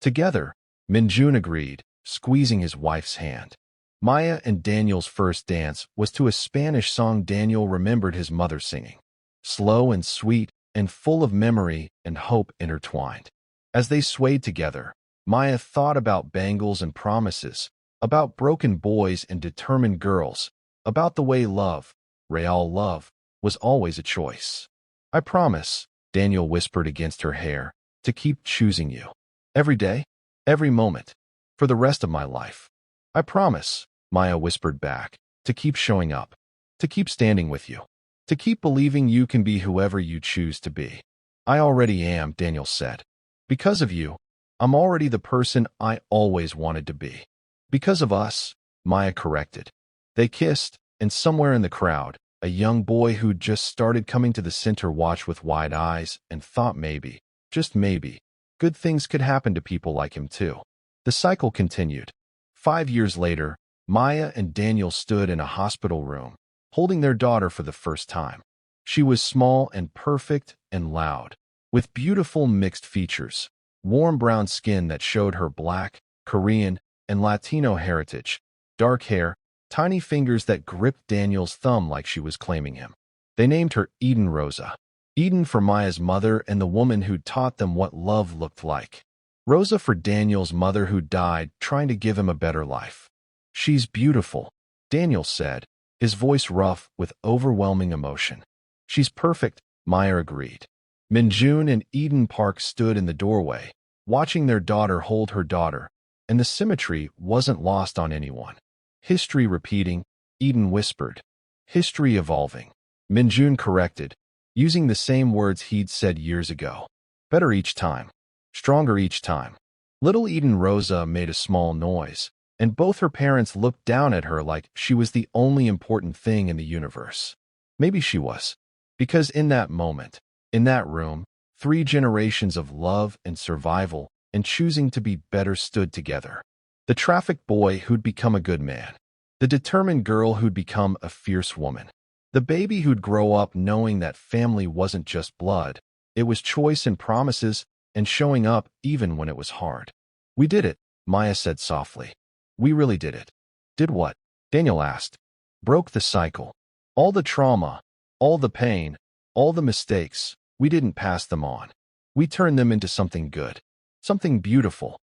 Together, Minjun agreed, squeezing his wife's hand. Maya and Daniel's first dance was to a Spanish song Daniel remembered his mother singing. Slow and sweet, and full of memory and hope intertwined. As they swayed together, Maya thought about bangles and promises, about broken boys and determined girls, about the way love, real love, was always a choice. I promise, Daniel whispered against her hair, to keep choosing you. Every day, every moment, for the rest of my life. I promise, Maya whispered back, to keep showing up, to keep standing with you, to keep believing you can be whoever you choose to be. I already am, Daniel said. Because of you, I'm already the person I always wanted to be. Because of us, Maya corrected. They kissed, and somewhere in the crowd, a young boy who'd just started coming to the center watched with wide eyes and thought maybe, just maybe, good things could happen to people like him too. The cycle continued. 5 years later, Maya and Daniel stood in a hospital room, holding their daughter for the first time. She was small and perfect and loud, with beautiful mixed features, warm brown skin that showed her Black, Korean, and Latino heritage, dark hair, tiny fingers that gripped Daniel's thumb like she was claiming him. They named her Eden Rosa. Eden for Maya's mother and the woman who'd taught them what love looked like. Rosa for Daniel's mother who died trying to give him a better life. She's beautiful, Daniel said, his voice rough with overwhelming emotion. She's perfect, Maya agreed. Minjun and Eden Park stood in the doorway, watching their daughter hold her daughter, and the symmetry wasn't lost on anyone. History repeating, Eden whispered. History evolving. Minjun corrected, using the same words he'd said years ago. Better each time. Stronger each time. Little Eden Rosa made a small noise, and both her parents looked down at her like she was the only important thing in the universe. Maybe she was. Because in that moment, in that room, 3 generations of love and survival and choosing to be better stood together. The trafficked boy who'd become a good man. The determined girl who'd become a fierce woman. The baby who'd grow up knowing that family wasn't just blood, it was choice and promises and showing up even when it was hard. We did it, Maya said softly. We really did it. Did what? Daniel asked. Broke the cycle. All the trauma, all the pain, all the mistakes, we didn't pass them on. We turned them into something good, something beautiful.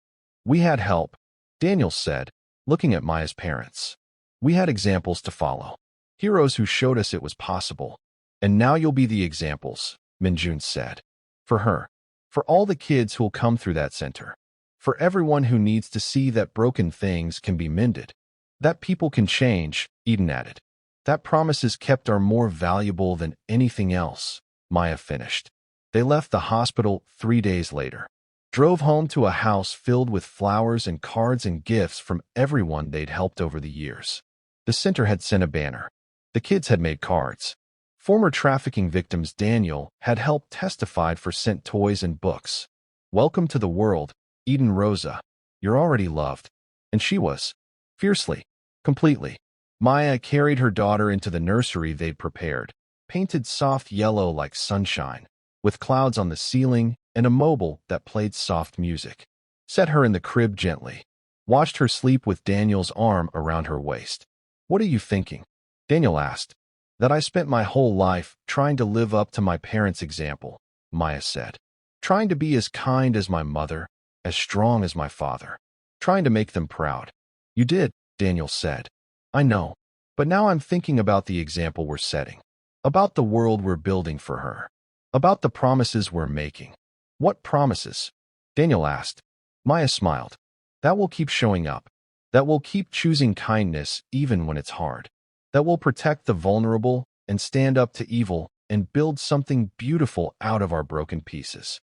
We had help, Daniel said, looking at Maya's parents. We had examples to follow. Heroes who showed us it was possible. And now you'll be the examples, Minjun said. For her. For all the kids who'll come through that center. For everyone who needs to see that broken things can be mended. That people can change, Eden added. That promises kept are more valuable than anything else, Maya finished. They left the hospital 3 days later. Drove home to a house filled with flowers and cards and gifts from everyone they'd helped over the years. The center had sent a banner. The kids had made cards. Former trafficking victims Daniel had helped testified for sent toys and books. Welcome to the world, Eden Rosa. You're already loved. And she was. Fiercely. Completely. Maya carried her daughter into the nursery they'd prepared, painted soft yellow like sunshine, with clouds on the ceiling and a mobile that played soft music. Set her in the crib gently. Watched her sleep with Daniel's arm around her waist. What are you thinking? Daniel asked. That I spent my whole life trying to live up to my parents' example, Maya said. Trying to be as kind as my mother, as strong as my father. Trying to make them proud. You did, Daniel said. I know. But now I'm thinking about the example we're setting. About the world we're building for her. About the promises we're making. What promises? Daniel asked. Maya smiled. That will keep showing up. That will keep choosing kindness even when it's hard. That will protect the vulnerable and stand up to evil and build something beautiful out of our broken pieces.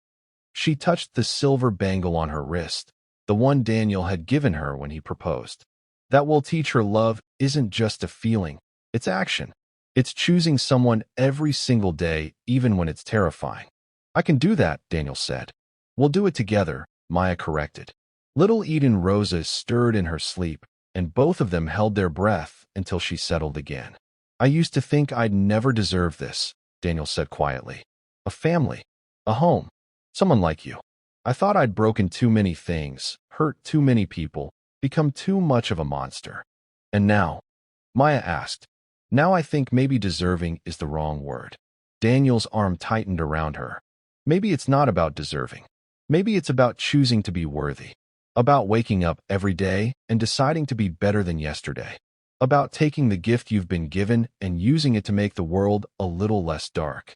She touched the silver bangle on her wrist, the one Daniel had given her when he proposed. That will teach her love isn't just a feeling, it's action. It's choosing someone every single day, even when it's terrifying. I can do that, Daniel said. We'll do it together, Maya corrected. Little Eden Rosa stirred in her sleep, and both of them held their breath until she settled again. I used to think I'd never deserve this, Daniel said quietly. A family, a home, someone like you. I thought I'd broken too many things, hurt too many people, become too much of a monster. And now? Maya asked. Now I think maybe deserving is the wrong word. Daniel's arm tightened around her. Maybe it's not about deserving. Maybe it's about choosing to be worthy. About waking up every day and deciding to be better than yesterday. About taking the gift you've been given and using it to make the world a little less dark.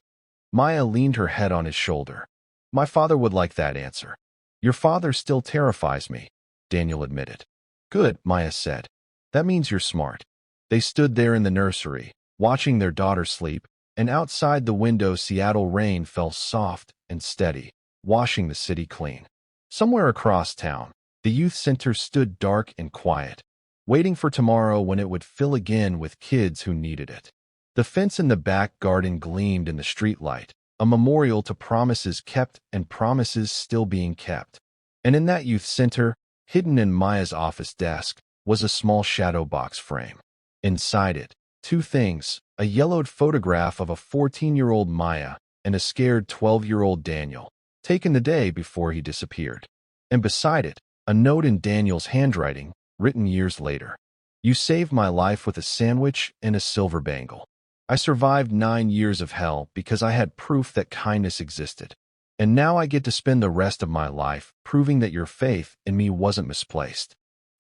Maya leaned her head on his shoulder. My father would like that answer. Your father still terrifies me, Daniel admitted. Good, Maya said. That means you're smart. They stood there in the nursery, watching their daughter sleep, and outside the window Seattle rain fell soft and steady, washing the city clean. Somewhere across town, the youth center stood dark and quiet, waiting for tomorrow when it would fill again with kids who needed it. The fence in the back garden gleamed in the streetlight, a memorial to promises kept and promises still being kept. And in that youth center, hidden in Maya's office desk, was a small shadow box frame. Inside it, two things, a yellowed photograph of a 14-year-old Maya and a scared 12-year-old Daniel, taken the day before he disappeared. And beside it, a note in Daniel's handwriting, written years later. You saved my life with a sandwich and a silver bangle. I survived 9 years of hell because I had proof that kindness existed. And now I get to spend the rest of my life proving that your faith in me wasn't misplaced.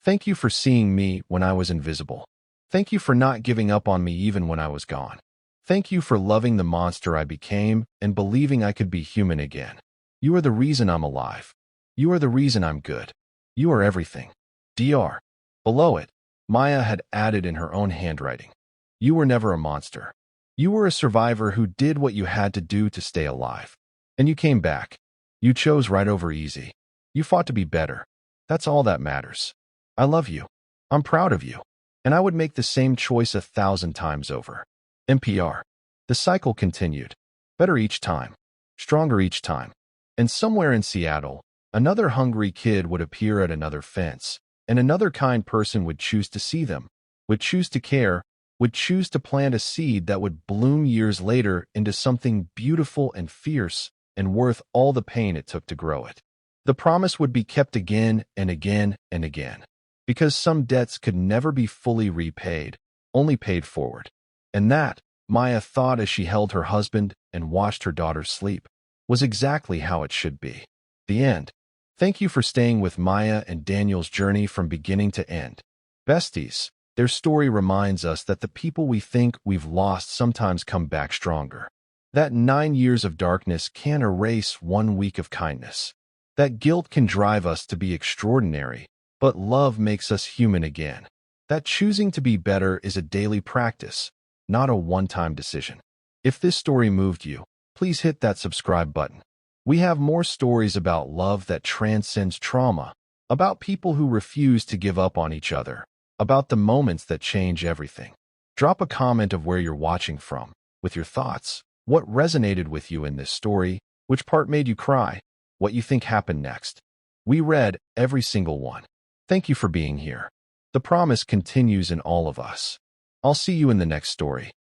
Thank you for seeing me when I was invisible. Thank you for not giving up on me even when I was gone. Thank you for loving the monster I became and believing I could be human again. You are the reason I'm alive. You are the reason I'm good. You are everything. Dr. Below it, Maya had added in her own handwriting. You were never a monster. You were a survivor who did what you had to do to stay alive. And you came back. You chose right over easy. You fought to be better. That's all that matters. I love you. I'm proud of you. And I would make the same choice 1,000 times over. NPR. The cycle continued. Better each time. Stronger each time. And somewhere in Seattle, another hungry kid would appear at another fence, and another kind person would choose to see them, would choose to care, would choose to plant a seed that would bloom years later into something beautiful and fierce and worth all the pain it took to grow it. The promise would be kept again and again and again, because some debts could never be fully repaid, only paid forward. And that, Maya thought as she held her husband and watched her daughter sleep, was exactly how it should be. The end. Thank you for staying with Maya and Daniel's journey from beginning to end. Besties, their story reminds us that the people we think we've lost sometimes come back stronger. That 9 years of darkness can't erase 1 week of kindness. That guilt can drive us to be extraordinary, but love makes us human again. That choosing to be better is a daily practice, not a one-time decision. If this story moved you, please hit that subscribe button. We have more stories about love that transcends trauma, about people who refuse to give up on each other, about the moments that change everything. Drop a comment of where you're watching from, with your thoughts, what resonated with you in this story, which part made you cry, what you think happened next. We read every single one. Thank you for being here. The promise continues in all of us. I'll see you in the next story.